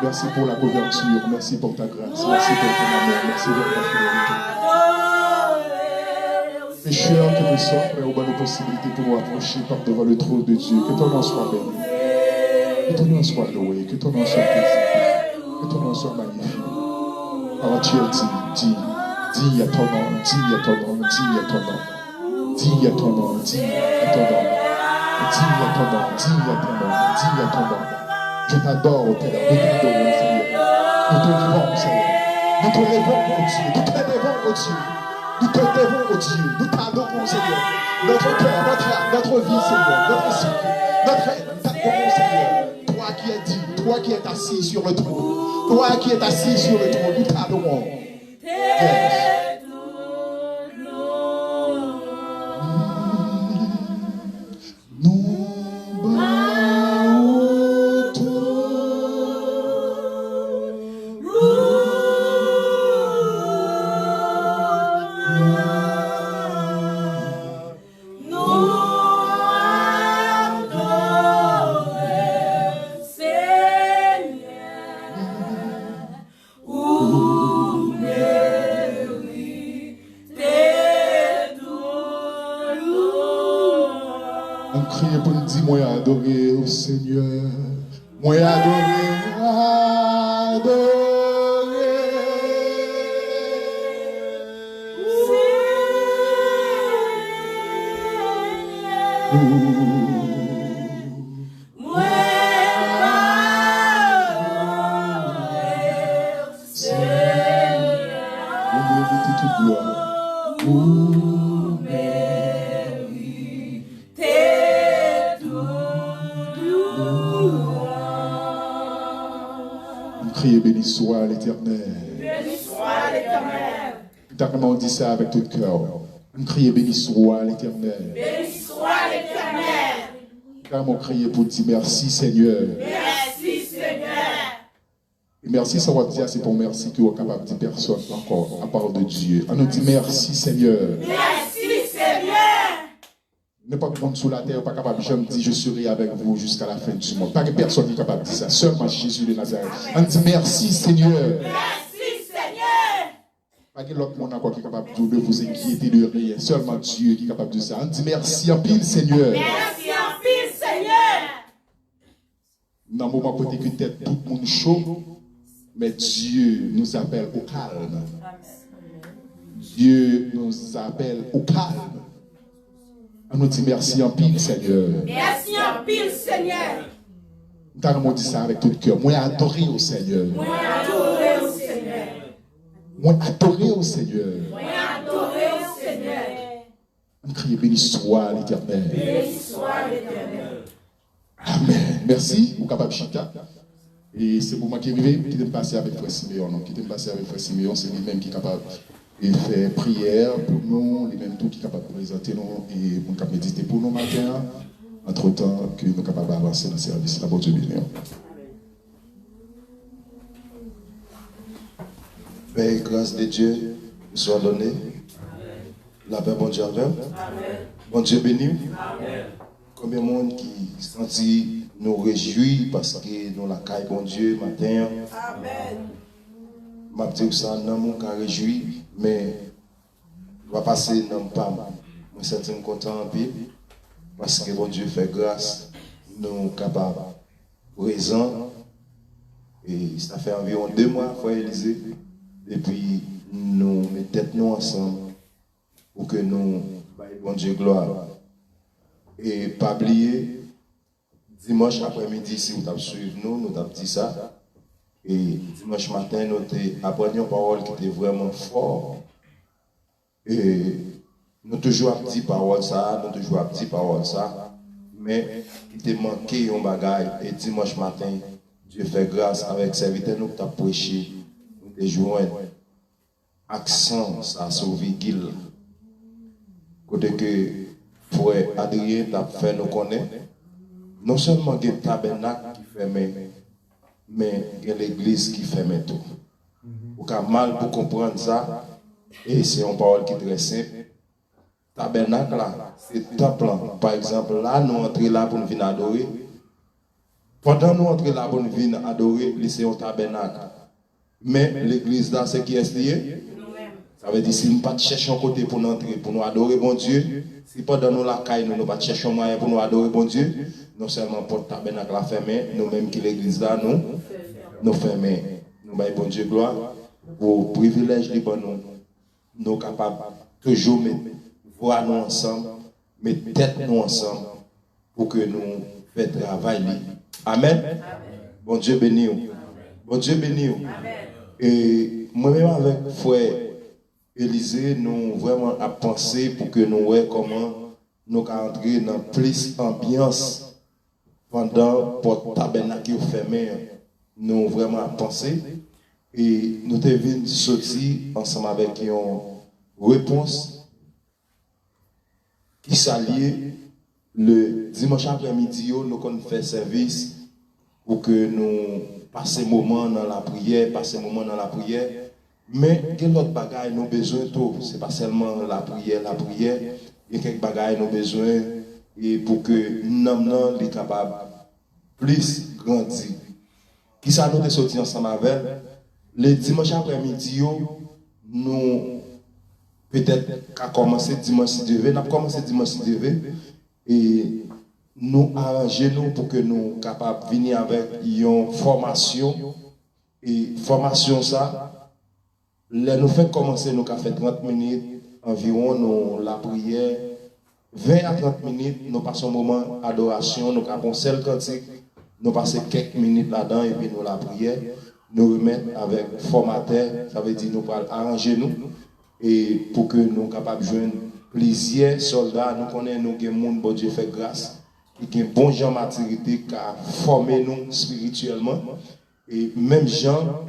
[SPEAKER 2] Merci pour la couverture, merci pour ta grâce, merci pour ton amour, merci pour ta fidélité. Pécheurs que nous sommes, mais au bas de possibilités pour nous approcher par devant le trône de Dieu. Que ton nom soit béni, que ton nom soit loué, que ton nom soit paisible, que ton nom soit magnifique. Alors tu es digne à ton nom, digne à ton nom, digne à ton nom, digne à ton nom, digne à ton nom. Digne à ton nom, digne à ton nom, digne à ton nom. Je t'adore, Père, nous t'adorons, Seigneur. Nous te levons, Seigneur. Nous te levons, oh Dieu. Nous te levons, oh Dieu. Nous te levons, oh Dieu. Nous t'adorons, Seigneur. Notre cœur, notre âme, notre vie, Seigneur. Notre esprit, notre être, nous t'adorons, Seigneur. Toi qui es digne, toi qui es assis sur le trône. Toi qui es assis sur le trône, nous t'adorons. Yes. Crier pour nous dire, moi adorer au Seigneur, moi adorer, vous méritez toute gloire. Criez, béni soit l'Éternel.
[SPEAKER 3] Béni soit l'Éternel.
[SPEAKER 2] On dit ça avec tout cœur. On crie, béni soit l'Éternel.
[SPEAKER 3] Béni soit l'Éternel.
[SPEAKER 2] Car on crie pour dire merci Seigneur.
[SPEAKER 3] Merci Seigneur.
[SPEAKER 2] Et merci, ça va dire, c'est pour merci que vous êtes capable de dire personne encore, à part de Dieu. On nous dit merci Seigneur.
[SPEAKER 3] Merci Seigneur.
[SPEAKER 2] N'importe qui sous la terre n'est pas capable de dire je serai avec vous jusqu'à la fin du monde. Pas que personne n'est capable de dire ça. Seulement Jésus de Nazareth. On dit merci Seigneur.
[SPEAKER 3] Merci Seigneur.
[SPEAKER 2] Pas que l'autre monde encore qui est capable de vous inquiéter de rien. Seulement Dieu qui est capable de ça. On dit merci en pile Seigneur.
[SPEAKER 3] Merci en pile Seigneur.
[SPEAKER 2] Dans le moment où tout le monde chaud, mais Dieu nous appelle au calme. Dieu nous appelle au calme. On nous dit merci en pile, Seigneur.
[SPEAKER 3] Merci en pile, Seigneur.
[SPEAKER 2] Nous dit ça avec tout le cœur. Moi, adorer au Seigneur.
[SPEAKER 3] Moi, adorer au Seigneur.
[SPEAKER 2] Moi, adorer au Seigneur.
[SPEAKER 3] Moi, adorer au Seigneur.
[SPEAKER 2] On crie béni soit l'Éternel.
[SPEAKER 3] Béni soit l'Éternel.
[SPEAKER 2] Amen. Merci. Vous êtes capable de chita. Et c'est pour moi qui est arrivé, qui est passé avec Frère Siméon. Qui est passé avec Frère Siméon, c'est lui-même qui est capable de faire prière pour nous, lui-même tout qui est capable de présenter nous et pour nous méditer pour nous matin, entre-temps que nous sommes capables d'avancer dans le service. La bonne Dieu béni.
[SPEAKER 4] Paix et grâce de Dieu nous soit donnée. La paix, bon Dieu, avec. Bon Dieu béni. Combien de monde qui sentit nous réjouit parce que nous la caille, bon Dieu, matin. Amen. Je vais dire ça, non, mon cas réjoui, mais je vais passer dans le pas. Je suis senti content en peu parce que bon Dieu fait grâce, nous sommes capables, présents. Et ça fait environ 2 mois, frère Élysée. Et puis, nous mettons tête nous ensemble pour que nous, bon Dieu, gloire. Et pas oublier, dimanche après-midi, si vous avez suivi nous avons dit ça. Et dimanche matin, nous avons appris une parole qui était vraiment forte. Et nous toujours dit parole ça, nous toujours dit parole ça. Mais il était manqué un bagage. Et dimanche matin, Dieu fait grâce avec serviteur nous qui avons prêché. Nous avons joué un accent, ça a sauvé Gil. Côté que frère Adrien t'a fait nous connaître. Non seulement il y a le tabernacle qui ferme, mais il y a l'église qui ferme tout. Vous avez mal pour comprendre ça. Et c'est une parole qui est très simple. Tabernacle là, c'est temple. Par exemple, là, nous entrons là pour nous venir adorer. Pendant nous entrons là pour nous venir adorer, c'est un tabernacle. Mais l'église là, c'est qui est lié? Ça veut dire si nous ne pas chercher un côté pour nous entrer, pour nous adorer bon Dieu, si pendant nous la caille, nous ne pas chercher un moyen pour nous adorer bon Dieu, non seulement pour le tabernacle la fermer, nous-mêmes qui l'église là, nous fermer. Nous baillons bon Dieu gloire pour privilège libre nous sommes capables toujours de voir nous ensemble, mettre tête nous ensemble pour que nous fassions travail. Amen. Bon Dieu béni. Bon Dieu béni. Et moi-même avec frère Élysée, nous vraiment à penser pour que nous voyons comment nous entrer dans plus d'ambiance pendant le tabernacle fermé. Nous vraiment à penser. Et nous devons sortir ensemble avec une réponse qui s'allie le dimanche après-midi. Nous allons faire service pour que nous passions moment dans la prière, Mais il y a d'autres bagages nous besoin tout. Ce n'est pas seulement la prière. Il y a quelques bagages nous besoin et pour que nous soyons capables plus grandir. Qui ça nous est sorti ensemble avec? Le dimanche après-midi, nous peut-être à commencer dimanche si Dieu veut. Nous avons commencé dimanche si Dieu veut. Et nous arrangeons pour que nous soyons capables de venir avec une formation. Et formation ça, là nous faisons commencer, nous avons fait 30 minutes environ, nous la prière. 20 à 30 minutes, nous passons un moment d'adoration, nous avons un seul cantique, nous passons quelques minutes là-dedans et puis nous la prière. Nous remettre avec formateur, ça veut dire nous allons arranger nous et pour que nous soyons capables de joindre plusieurs soldats, nous connaissons nous que monde bon Dieu fait grâce, qui ont bon gens maturité qui a formé nous spirituellement et même gens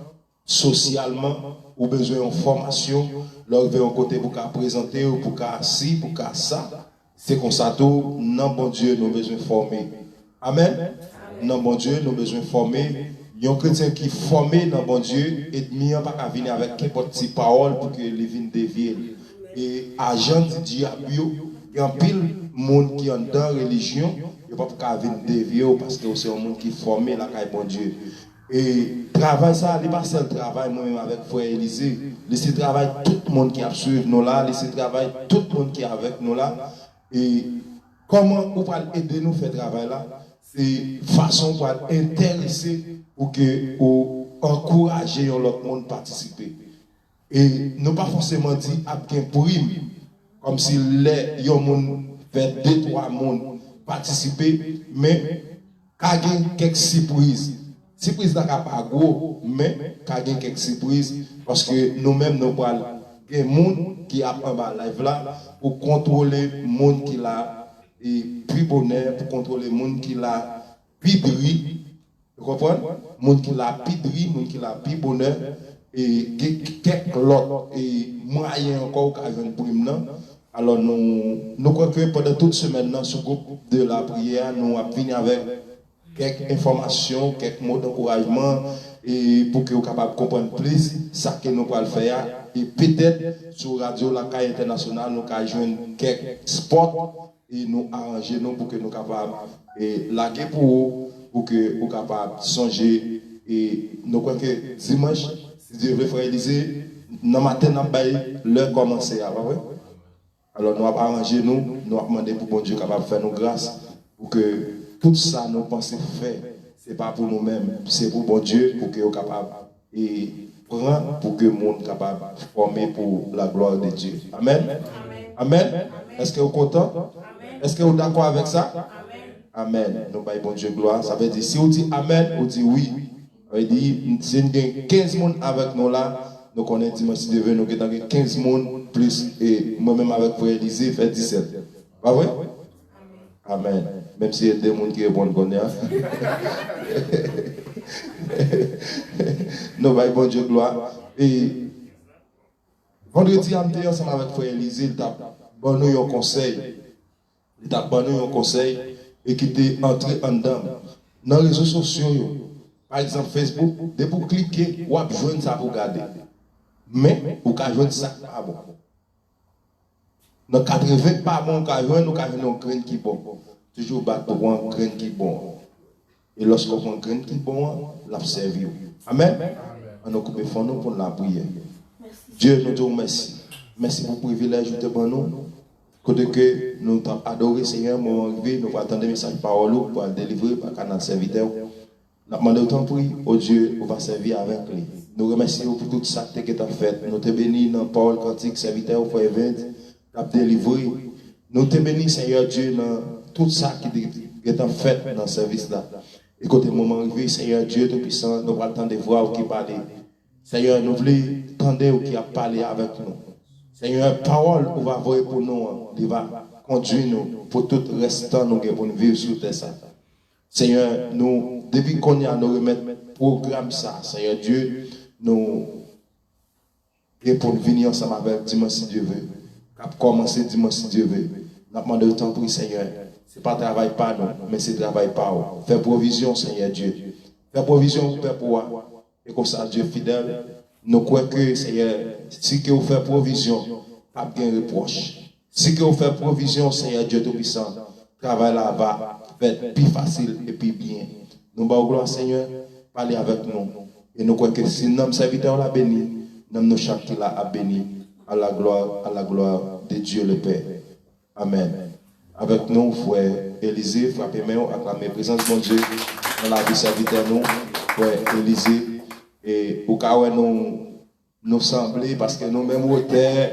[SPEAKER 4] socialement ou besoin de formation, leur veut un côté pour qu'à présenter ou pour qu'à ci, pour qu'à ça. C'est comme ça tout, non bon Dieu nous besoin de former. Amen. Non bon Dieu nous besoin de former. Il y a un chrétien qui est formé dans bon Dieu et demi pas qu'à venir avec quelques petites paroles pour que les vignes déviennent. Et agent du diable, il y a un pile monde qui est dans la religion, il n'y a pas qu'à venir dévier parce que c'est un monde qui est formé là qu'à bon Dieu. Et travail ça, il pas seul travail moi-même avec frère Élysée, laisser travail tout le monde qui a suivi nous là, laisser travail tout le monde qui est avec nous là. Et comment on va aider nous à faire travail là? C'est façon pour intéresser pour que encourager l'autre monde à participer. Et nous pas forcément dit à bien prime comme si les gens fait 2-3 monde participer, mais quand il y a quelques surprises. Surprise n'est pas gros, mais quand il y a quelques surprises, parce que nous-mêmes nous parlons il y a des gens qui a en bas live là pour contrôler le monde qui l'a et puis bonheur, pour contrôler le monde qui l'a pidri. Vous comprenez? Le monde qui l'a pidri, le monde qui l'a pi bonheur et quelques autres et moyens encore qu'à venir pour nous. Alors nous croyons que pendant toute semaine dans ce groupe de la prière, nous avons fini avec quelques informations, quelques mots d'encouragement et pour que vous capable de comprendre plus ça que nous allons faire et peut-être sur radio la caille internationale nous allons joindre quelques spots et nous arranger nous pour que nous capables et laguer pour que vous capable songer et nous croyons que dimanche si Dieu veut frère Élisée dans matin n'a pas l'heure commencer avant ouais. Alors nous allons arranger nous allons demander pour bon Dieu capable faire nous grâce pour que tout ça nous pensons faire c'est pas pour nous-mêmes, c'est pour bon Dieu, pour que nous capable et prendre pour que le monde capable former pour la gloire de Dieu. Amen. Amen. Amen. Est-ce que vous êtes content? Est-ce que vous êtes d'accord avec ça? Amen. Amen. Nous baillons bon Dieu gloire. Ça veut dire si on dit Amen, on dit oui. Ça veut dire si nous avons 15 personnes avec nous là, nous connaissons dimanche de Dieu, nous avons 15 personnes plus et moi-même avec vous Élisée fait 17. Pas vrai? Amen. Même s'il y a des gens qui répondent qu'on est. Nous voyons bon Dieu gloire. Et vendredi, on était ensemble avec Frère Élisée, il a donné un conseil. Il a donné un conseil et qui était entré en dedans. Dans les réseaux sociaux, par exemple Facebook, dès que vous cliquez, vous avez besoin de ça pour regarder. Mais vous avez besoin de ça pas bon. Dans 80 pas bon, vous avez un grain qui est bon. Toujours battre un grain qui est bon. Et lorsqu'on prend un grain qui est bon, l'a servi. Amen. On occupe le fond pour la prière. Dieu nous dit merci. Merci pour le privilège de nous. Côté que nous t'avons adoré, Seigneur, nous arrivé, nous attendons des messages parole pour le délivrer par canal serviteur. Nous demandons autant prix au Dieu, on va servir avec lui. Nous remercions pour tout ça que tu as fait. Nous te bénis dans Paul Cantique, serviteur, pour l'évent, tu as délivré. Nous te bénis, Seigneur Dieu, dans tout ça qui est en fait dans ce service-là. Et quand le moment arrivé, Seigneur Dieu Tout-Puissant, nous allons attendre de voir qui parle. Seigneur, nous voulons attendre qui a parlé avec nous. Seigneur, parole, on va voir pour nous, il va conduire nous pour tout le restant nous pour nous vivre sur terre. Seigneur, nous, depuis qu'on y a, nous remettre programme ça. Seigneur Dieu, nous, et pour nous venir ensemble avec dimanche si Dieu veut. Cap commencer dimanche si Dieu veut. Nous demandons le temps pour Seigneur. Ce n'est pas travail par nous, mais c'est travail par vous. Fais provision, Seigneur Dieu. Fais provision pour Père. Et comme ça, Dieu fidèle, nous croyons que, Seigneur, si vous faites provision, pas bien reproche. Si vous faites provision, Seigneur Dieu Tout-Puissant, travail là va être plus facile et plus bien. Nous allons gloire, Seigneur, parler avec nous. Et nous croyons que si notre serviteur l'a béni, nous chaque qui l'a béni, à la gloire de Dieu le Père. Amen. Avec nous, frère Élisée, frappez main, acclamez présence de mon Dieu dans la vie serviteur nous, frère Élisée. Et au cas où nous semblons, parce que nous-mêmes, auteurs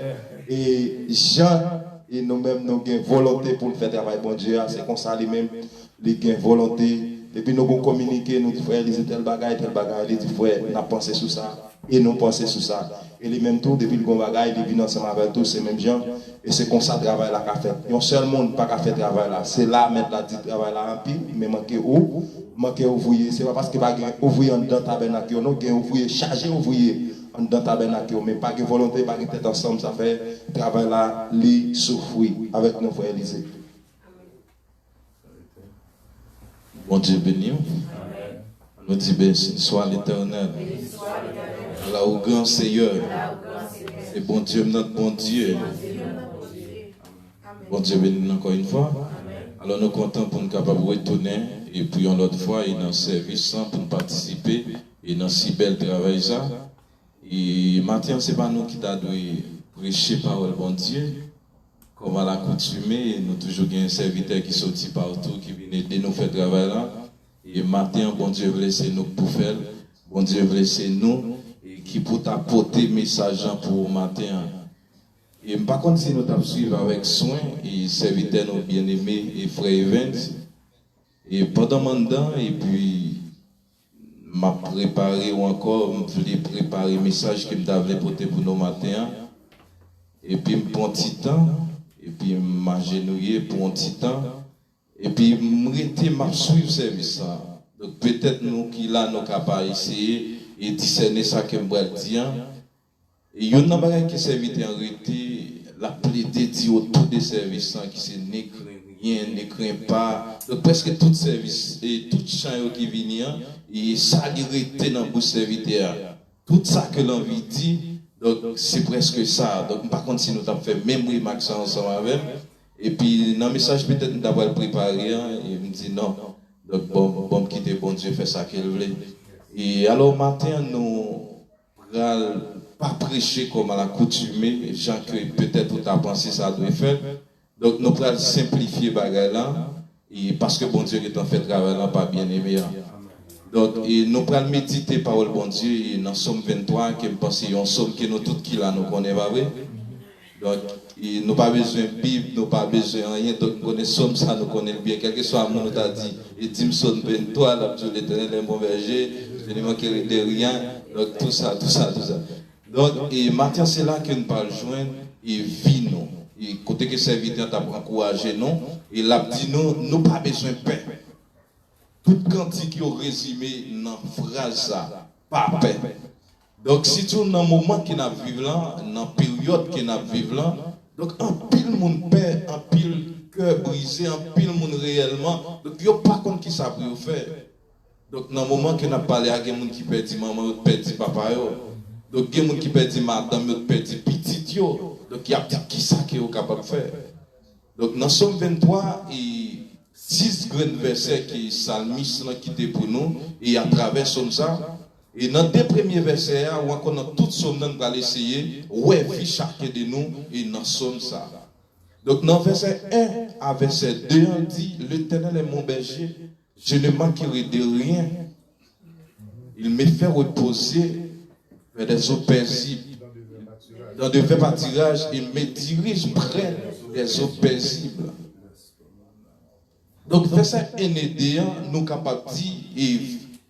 [SPEAKER 4] et gens, et nous-mêmes, nous avons volonté pour faire travail, bon Dieu, c'est comme ça, lui-même, il a volonté. Et puis nous avons communiqué, nous disons, frère, il dit tel bagaille, il dit, frère, on a pensé sur ça, et nous pensons sur ça. Et les mêmes tout, depuis le bon bagaille, il vient ensemble avec tous ces mêmes gens, et c'est comme ça le travail là qu'a fait. Il y a un seul monde pas qu'à faire travail là. C'est là, mettre la dit travail là en pile, mais manquer où? Manquer ouvrier. C'est pas parce qu'il n'y a pas ouvrier en dedans tabernacle, non, il y a ouvrier, chargé ouvrier en dedans tabernacle, mais pas de volonté, pas de tête ensemble, ça fait travail là, lui souffrir avec nos frères Élisée.
[SPEAKER 6] Bon Dieu béni. Nous disons béni soit l'Éternel. Là au grand Seigneur. Et bon Dieu, notre bon Dieu. Bon Dieu béni encore une fois. Alors nous comptons pour nous capables de retourner et prions l'autre fois et dans le service pour nous participer et dans si bel travail ça. Et maintenant, ce n'est pas nous qui t'avons prêcher parole bon Dieu. Comme à l'accoutumée, nous toujours un serviteur qui sortit partout, qui vient aider nous faire travail là. Et maintenant, bon Dieu veut laisser nous pour faire. Bon Dieu veut laisser nous et qui pour t'apporter message pour matin. Et par contre, si nous t'avons suivi avec soin et serviteur nous bien aimé et frère Evans. Et pendant mandat, et puis m'a préparé ou encore, je voulais préparer un message que je voulais porter pour nous matin. Et puis, je prends un petit temps. Et puis, je m'agenouille pour un petit temps. Et puis, je m'a suivre service. Donc, peut-être nous qui là, nous capables essayer et discerner ça que je vais dire. Et il y a un bagage qui servit en réalité, la plaidé dit autour des services qui se ne craint rien, ne craint pas. Donc, presque tout service et tout champ qui vient, et ça était dans le serviteur. Tout ça que l'envie dit, donc c'est presque ça. Donc par contre, si nous avons fait même remarque ça ensemble avec, et puis dans le message peut-être nous avons préparé, et me dit non. Donc bon quitter bon Dieu fait ça qu'il voulait. Et alors matin nous n'allons pas prêcher comme à l'accoutumée, gens que peut-être tout a pensé ça doit faire. Donc nous allons simplifier bagay là, et parce que bon Dieu est en fait travail là pas bien aimé. Donc et nous allons méditer parole bon Dieu et dans Somme 23 qui me pense un somme que nous tous qui là nous connaissons pas vrai. Donc et nous pas besoin de Bible, nous pas besoin de rien, donc nous connaissons ça, nous connaissons bien, quel que soit mon nous a dit, et dit Somme 23, là Dieu l'Éternel est mon berger, je ne manquerai de rien. Donc tout ça. Donc et matin c'est là que nous parlons joindre et vie nous. Et côté que serviteur t'a encouragé nous, et l'a dit nous pas besoin de paix. Tout quantique qui est résumé dans phrase ça, pas paix. Donc si tu dans le moment que nous vivons là, dans la période que nous vivons là, donc un pile monde paix, un pile cœur brisé, un pile monde réellement, donc il n'y a pas contre qui ça peut faire. Donc dans le moment que nous parlé à des gens qui perdent maman, qui perdent papa, donc il y a des gens qui perdent madame, qui perdent petit, donc il y a dit qui ça qui est capable de faire. Donc dans Somme 23, et 6 grands versets qui Salmiste qui étaient pour nous, et à travers Somme ça, et dans les 2 premiers versets, où on a toute Somme, nous allons essayer, ouais, vie chacun de nous, et dans Somme ça. Donc dans verset 1 à verset 2, on dit, l'Éternel est mon berger, je ne manquerai de rien. Il me fait reposer vers des eaux paisibles. Dans de verts pâturages, il me dirige près des eaux paisibles. Donc, verset 1 et 2, nous sommes capables de dire, et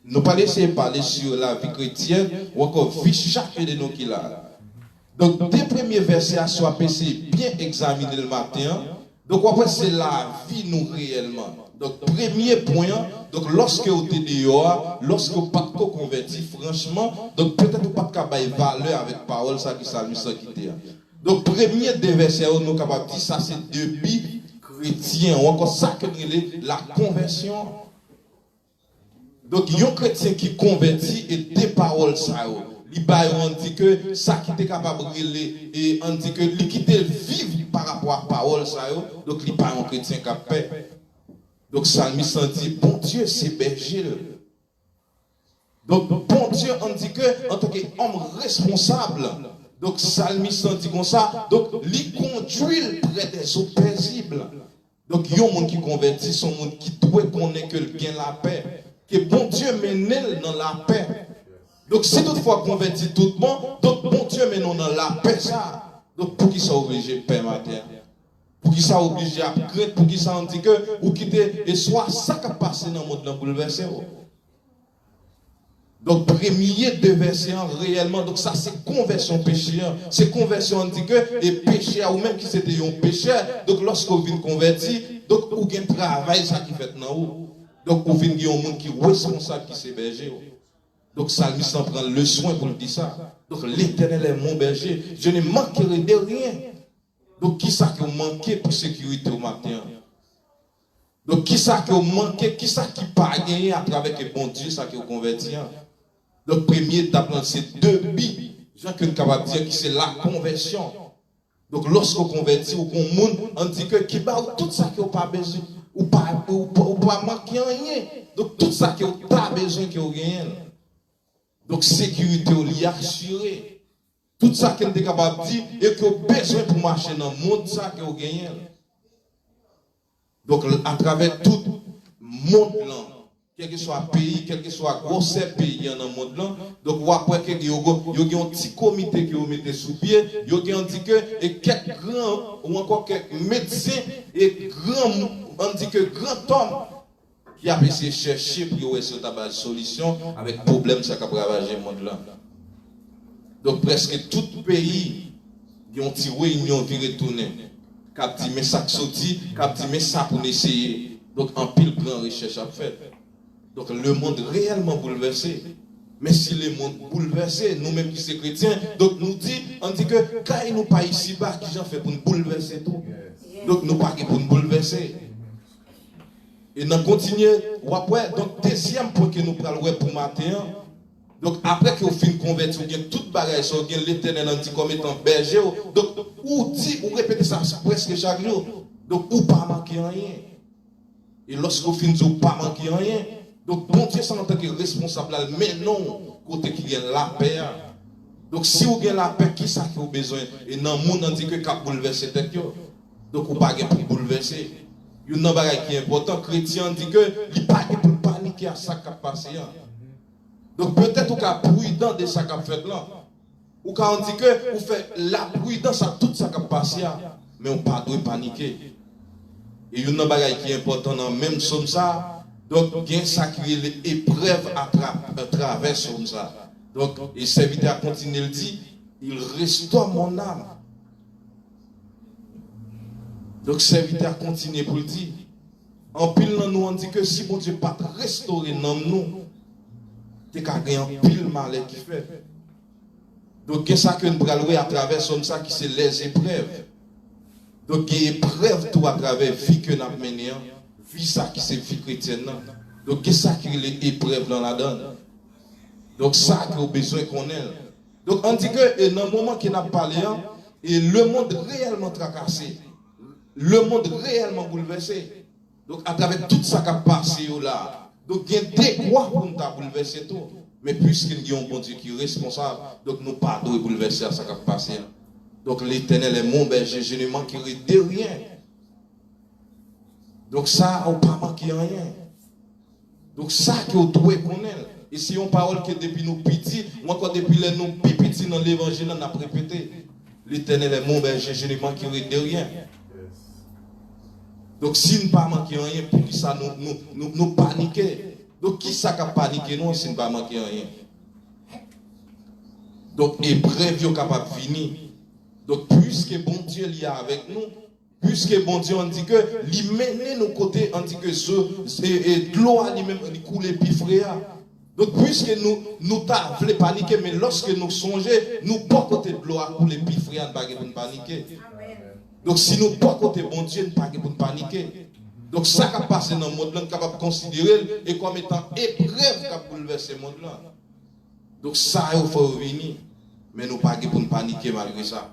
[SPEAKER 6] nous pas laisser parler sur la vie chrétienne, ou encore vie chacun de nous qui l'a. Donc, des premiers versets à soit bien examiner le matin. Donc, après, c'est la vie nous réellement. Donc, premier point, donc lorsque vous êtes dehors, lorsque vous n'êtes pas converti, franchement, donc peut-être vous n'avez pas de valeur avec parole, ça qui s'amuse qui était. Donc, premier des versets, nous sommes capables de dire, ça c'est depuis chrétien, ou encore ça que nous la conversion. Donc, il y a un chrétien qui convertit et des paroles, ça. On dit que ça qui est capable de brûler, et on dit que l'équité vive par rapport à la parole, ça. Donc, il n'est pas un chrétien qui a paix. Donc, Salmiste dit, bon Dieu, c'est berger. Donc, bon Dieu, on dit que, en tant qu'homme responsable, donc, Salmiste dit comme ça, donc, il conduit près des eaux paisibles. Donc, il y a un monde qui convertit, son monde qui doit connaître que le gain la paix. Que bon Dieu mène dans la paix. Donc, si toutefois converti tout le monde, donc, bon Dieu mène dans la paix, ça. Donc, pour qui ça obligé paix matin? Pour qui ça obligé à craindre, pour qui ça on dit que ou quitter et soit ça qui a passé dans le monde dans bouleversé. Donc premier de versets réellement, donc ça c'est conversion pécheur, c'est conversion on dit que et pécheur ou même qui c'était un pécheur, donc lorsqu'on vient converti, donc ou gain travail ça qui fait dans haut. Donc on vient un monde qui est responsable qui c'est berger. Donc Salmiste en prend le soin pour le dire ça. Donc l'Éternel est mon berger, je ne manquerai de rien. Donc, qui ça qui a manqué pour sécurité au matin? Donc, qui ça qui a manqué, qui ça qui n'a pas gagné à travers le bon Dieu, ça qui a converti? Donc, premier étape, c'est 2 billes. Jean que nous sommes capables de dire que c'est la conversion. Donc, lorsqu'on convertit ou qu'on monde, on dit que qui va tout ça qui n'a pas besoin, ou pas manquer rien. Donc, tout ça qui n'a pas besoin, qui a rien. Donc, sécurité, on l'y assuré. Tout ça qu'elle est capable de dire et que vous avez besoin pour marcher dans le monde, ça que vous gagnez. Donc, à travers tout le monde, quel que soit le pays, quel que soit le gros pays dans le monde, donc vous voyez qu'il y a un petit comité que vous mettez sous pied, il y a dit que et quelques grands, ou encore quelques médecins et grands, on dit que grand homme qui a essayé de chercher pour voir si vous avez une solution avec le problème qui a ravagé le monde là. Donc presque tout pays, ils ont tiré une réunion, ils retourné. Cap dit mais ça qui sorti, cap dit mais ça pour essayer. Donc en pile grande recherche à faire. Donc le monde réellement bouleversé. Mais si le monde bouleversé, nous-mêmes qui sommes chrétiens, donc nous dit, on dit que quand nous pas ici bas, qui j'en fait pour nous bouleverser tout. Donc nous pas pour nous bouleverser. Et nous continuer, après, donc deuxième point que nous parlons pour matin, donc après que vous finissez de convertir, vous avez toute bagage, vous avez l'Éternel dit comme étant berger, donc vous dites, vous répétez ça presque chaque jour, donc vous pas manquer rien. Et lorsque vous finissez, vous pas manquer rien, donc bon Dieu, en tant que responsable, mais non, côté qui gagne la paix. Donc si vous avez la paix, qui ça que vous avez besoin? Et dans le monde, on dit que vous bouleverser tête. Donc vous n'avez pas pour bouleverser. Il y a un bagage qui est important. Les chrétiens disent que il n'y a pas pour paniquer à ça qui a passé. Donc peut-être vous êtes prudent de ça qui a fait là. Ou quand on dit que vous faites la prudence à tout ça qui a passé, mais on ne pas paniquer. Et il y a un bagage qui est important dans même somme ça. Donc il y a ça qui est l'épreuve à travers somme ça. Donc, et serviteur continue le dit, il restaure mon âme. Donc, serviteur continue pour le dire. En pile, nous, on dit que si mon Dieu pas restaurer dans nous, tu as gagné un pile malheur qui fait. Donc, qu'est-ce que nous allons à travers ça qui c'est les épreuves. Donc, il y a des épreuves tout à travers la vie que nous avons menée, vie ça qui c'est vie chrétienne. Donc, qu'est-ce qui est les épreuves dans la donne? Donc, ça qu'on a besoin qu'on ait. Donc, on dit que dans le moment qu'il a parlé, et le monde réellement tracassé, le monde réellement bouleversé. Donc, à travers tout ça qui a passé là, donc il y a des quoi pour nous bouleverser tout. Mais puisqu'il y a un bon Dieu qui est responsable, donc nous ne pouvons pas bouleverser ça qui a passé. Donc, l'Éternel est mon berger, je ne manquerai de rien. Donc, ça, on ne peut pas manquer rien. Donc, ça qu'on doit connaître. Et c'est une parole que depuis nous petits, moi quand depuis les nous petits dans l'évangile, on a répété. L'Éternel est mon berger, je ne manquerai de rien. Donc si nous ne pas manquer rien, pour qui ça nous paniquer? Donc qui ça qui paniqué nous si nous ne pas manquer rien? Donc épreuve est capable de finir. Donc puisque bon Dieu est avec nous, puisque bon Dieu on dit que il mène nos côtés, on dit que de l'eau lui-même il coule plus frère. Donc, puisque nous voulons paniquer, mais lorsque nous songeons, nous pas côté de l'eau à couler, puis frère, nous ne pouvons pas paniquer. Donc, si nous pas côté bon Dieu, nous ne pouvons pas paniquer. Donc, ça qui a passé dans le monde, nous sommes capables de considérer et comme étant épreuve qui a bouleversé le monde. Donc, ça, il faut revenir. Mais nous ne pouvons pas paniquer malgré ça.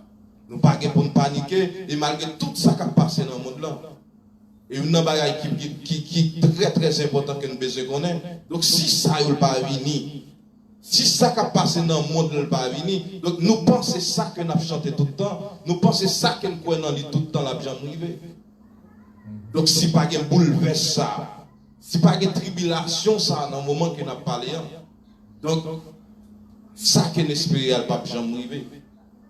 [SPEAKER 6] Nous ne pouvons pas paniquer et malgré tout ça qui a passé dans le monde. Et une bagaille qui est très très important que nous besoin connaître. Donc si ça ne pas venir, si ça qui a passé dans le monde ne pas venir, donc nous pensons ça que nous avons chanté tout le temps, nous pensons ça que nous croyons tout le temps la bien arrivé. Donc si pas de bouleverse ça, si pas de tribulation ça dans le moment que nous avons parlé, donc ça que nous espérons ne pas bien arriver.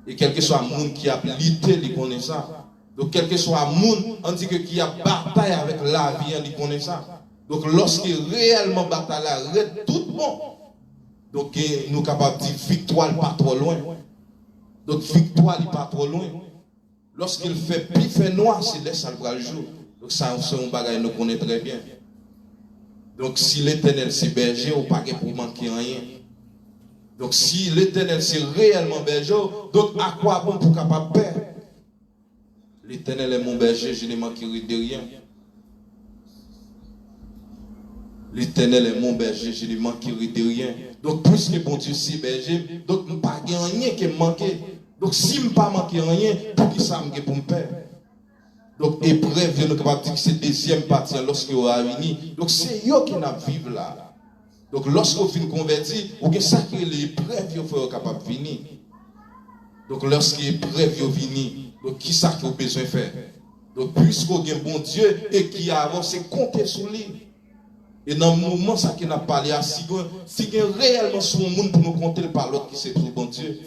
[SPEAKER 6] Et quel que soit le monde qui a lutté, il connaît ça. Donc, quel que soit le monde, on dit qu'il y a bataille avec la vie, on connaît ça. Donc, lorsqu'il réellement bataille, arrête tout bon. Donc, nous sommes capables de dire victoire n'est pas trop loin. Donc, victoire n'est pas trop loin. Lorsqu'il fait plus fait noir, c'est laisse le jour. Donc, ça, c'est un bagage que nous connaissons très bien. Donc, si l'Éternel c'est berger, on ne peut pas pour manquer rien. Donc, si l'Éternel c'est réellement berger, donc à quoi bon pour capable perdre? L'Éternel est mon berger, je ne manquerai de rien. L'Éternel est mon berger, je ne manquerai de rien. Donc, puisque bon Dieu c'est berger, donc je ne pas rien qui me manque. Donc, si je ne pas manquer rien, pour qui ça me pour me perdre? Donc, épreuve, je ne peux pas dire que c'est deuxième partie lorsque vous avez venu. Donc, c'est eux qui n'a vivre là. Donc, lorsque vous finissez converti, vous avez ça qui est l'épreuve, vous êtes capable de venir. Donc, lorsque l'épreuve est venue, donc, qui ça que vous avez besoin de faire? Donc, puisque vous avez un bon Dieu et qui a avancé, comptez sur lui. Et dans le moment, ça qui n'a pas parlé, si vous avez réellement sur le monde pour nous compter par l'autre qui c'est tout bon Dieu.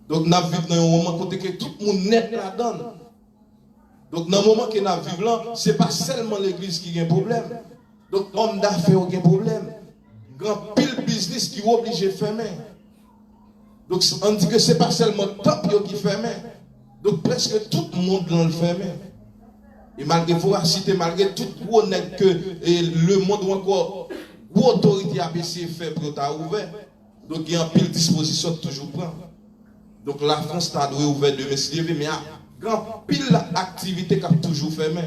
[SPEAKER 6] Donc, nous vivons dans un moment où tout le monde net là-dedans. Donc, dans le moment que nous vivons là, ce n'est pas seulement l'église qui a un problème. Donc, homme d'affaires a un problème. Grand pile business qui est obligé de fermer. Donc, on dit que ce n'est pas seulement top qui ferme. Donc, presque tout le monde dans le ferme. Et malgré voracité, malgré tout honnête que le monde ou encore l'autorité ABC fait pour ouvert. Donc, il y a un pile disposition toujours prendre. Donc, la France a dû ouvert de mais il y a grand pile activité qui a toujours fermé.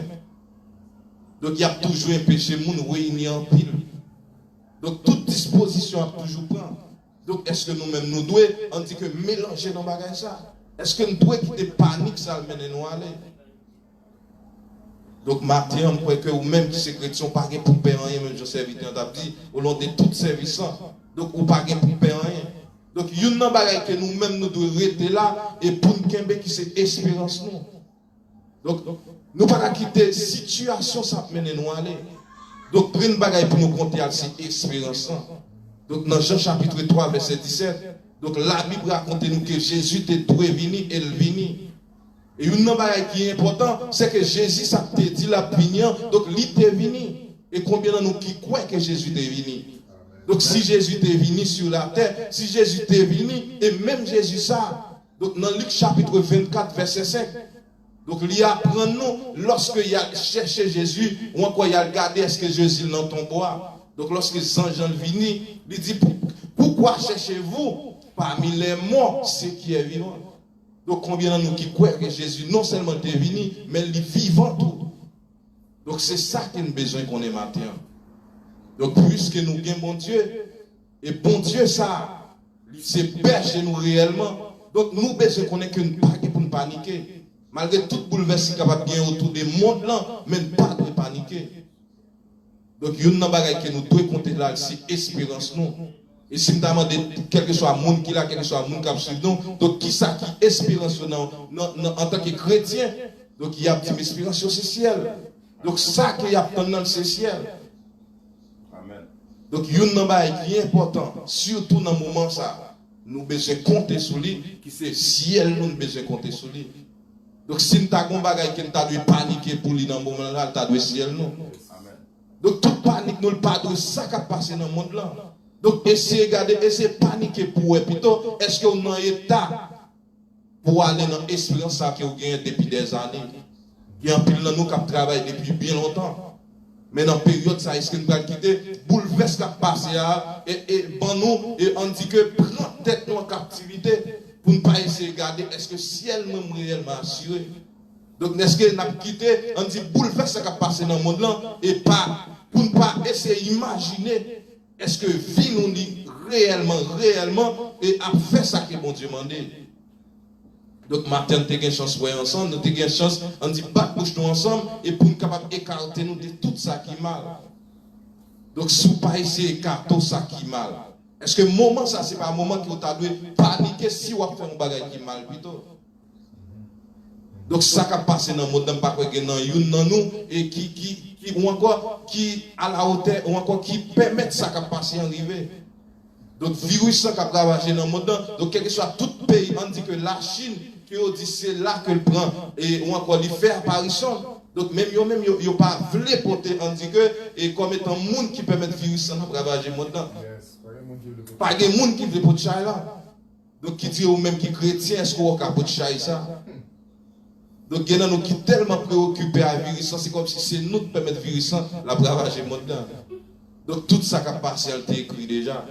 [SPEAKER 6] Donc il y a toujours un péché moun réuni en pile. Donc toute disposition a toujours prendre. Donc est-ce que nous-mêmes nous devons, on dit que mélanger dans bagage ça? Est-ce que nous devons quitter panique ça mène nous aller? Donc matin, on croit que vous-même qui c'est chrétien, pas pour payer rien, même je serviteur t'a dit, au long de tout service. Donc vous pas pour payer rien. Donc il y a une bagage que nous-mêmes nous devons rester là et pour nous qui c'est espérance nous. Donc nous pas quitter situation ça mène nous aller. Donc prenez une bagage pour nous compter c'est espérance. Donc dans Jean chapitre 3 verset 17, donc la Bible raconte nous que Jésus était doué venir et il vini. Et une chose qui est important, c'est que Jésus ça te dit la opinion, donc il est venu. Et combien de nous qui croient que Jésus est venu? Donc si Jésus est venu sur la terre, si Jésus est venu, et même Jésus ça, donc dans Luc chapitre 24 verset 5, donc il apprend nous, lorsque il a cherché Jésus, ou encore il a regardé est-ce que Jésus est dans ton bois. Donc lorsque Saint Jean venu, il dit pourquoi cherchez-vous parmi les morts ce qui est vivant? Donc combien de nous qui croient que Jésus non seulement est venu, mais il est vivant tout. Donc c'est ça qu'il a besoin qu'on ait matin. Donc puisque nous avons bon Dieu, et bon Dieu ça, c'est Père chez nous réellement. Donc nous besoin qu'on ait qu'une panique pour nous paniquer. Malgré tout bouleversement capable bien autour des mondes là, mais pas de paniquer. Donc il y a une chose que nous devons compter là, c'est espérance nous. Et si nous demandons, quel que soit le monde qui l'a, quel que soit le monde qui a suivi nous, donc qui ça qui espérance en tant que chrétien, donc il y a une espérance sur ce ciel. Donc ça qu'il y a dans ce ciel.
[SPEAKER 1] Amen.
[SPEAKER 6] Donc il y a une chose qui est importante, surtout dans le moment ça, nous besoin compter sur lui, qui c'est ciel nous besoin compter sur lui. Donc si nous avons un bagage qui nous doit paniquer pour lui dans le moment là, nous doit ciel nous.
[SPEAKER 1] Amen.
[SPEAKER 6] Donc toute panique nous le pas de ça qui a passé dans le monde là. Donc, essayez de regarder, essayez de paniquer pour eux. Plutôt, est-ce que vous avez un état pour aller dans l'espérance que vous avez depuis des années? Il y a un pile de nous qui travaillent depuis bien longtemps. Mais dans la période, ça, est-ce que nous allons quitter, bouleverse qui a passé et bon nous, et on dit que prends tête nous en captivité pour ne pas essayer de regarder, est-ce que ciel même réellement assuré? Donc, est-ce que nous avons quitté, on dit bouleverse qui a passé dans le monde là, et pas, pour ne pas essayer d'imaginer. Est-ce que vie nous dit réellement, et a fait ça que bon Dieu m'a dit? Donc, matin, nous avons une chance de voir ensemble, nous avons une chance, on dit, battre bouche nous ensemble, et pour nous capables d'écarter nous de tout ça qui est mal. Donc, si vous ne pas essayer d'écarter ça qui est mal, est-ce que le moment, ça, c'est pas un moment qui vous a dû paniquer si vous avez fait un bagage qui est mal plutôt? Donc, ça qui a passé dans le monde, pas quoi que dans nous, et ou encore qui à la hauteur, ou encore qui permettent ça qui a passé en arriver. Donc, virus ça qui a ravagé dans le monde, donc quel que soit tout pays, on dit que la Chine, qui dit c'est là que le prend, et ou encore il fait apparition. Donc, même yo pas voulu porter, on dit que, et comme étant monde qui permet le virus ça qui a ravagé le monde. Pas de monde qui veut porter ça là. Donc, qui dit ou même qui chrétien, est-ce qu'on va porter ça? Donc, il y a nous qui sont tellement préoccupés à virus, c'est comme si c'est nous qui permettons virus la bravager maintenant. Donc, tout ça qui a passé, elle été écrit déjà.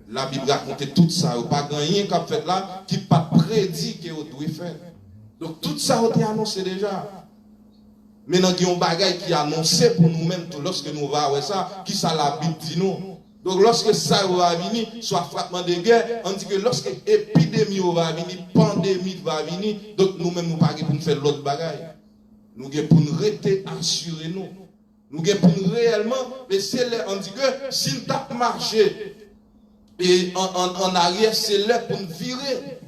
[SPEAKER 6] La Bible raconte tout ça. Il n'y a pas rien qui a fait là qui n'a pas prédit qu'il doit faire. Donc, tout ça a été annoncé déjà. Maintenant, il y a un bagage qui est annoncé pour nous-mêmes, lorsque nous allons voir ça, qui ça la Bible dit nous. Donc, lorsque ça va venir, soit frappement de guerre, on dit que lorsque l'épidémie va venir, pandémie va venir, donc nous-mêmes, nous ne pouvons pas pour nous faire l'autre bagaille. Nous avons pour nous rester assurés, nous. Nous avons pour nous réellement, mais c'est là, on dit que si nous avons marché et en arrière, c'est là pour nous virer.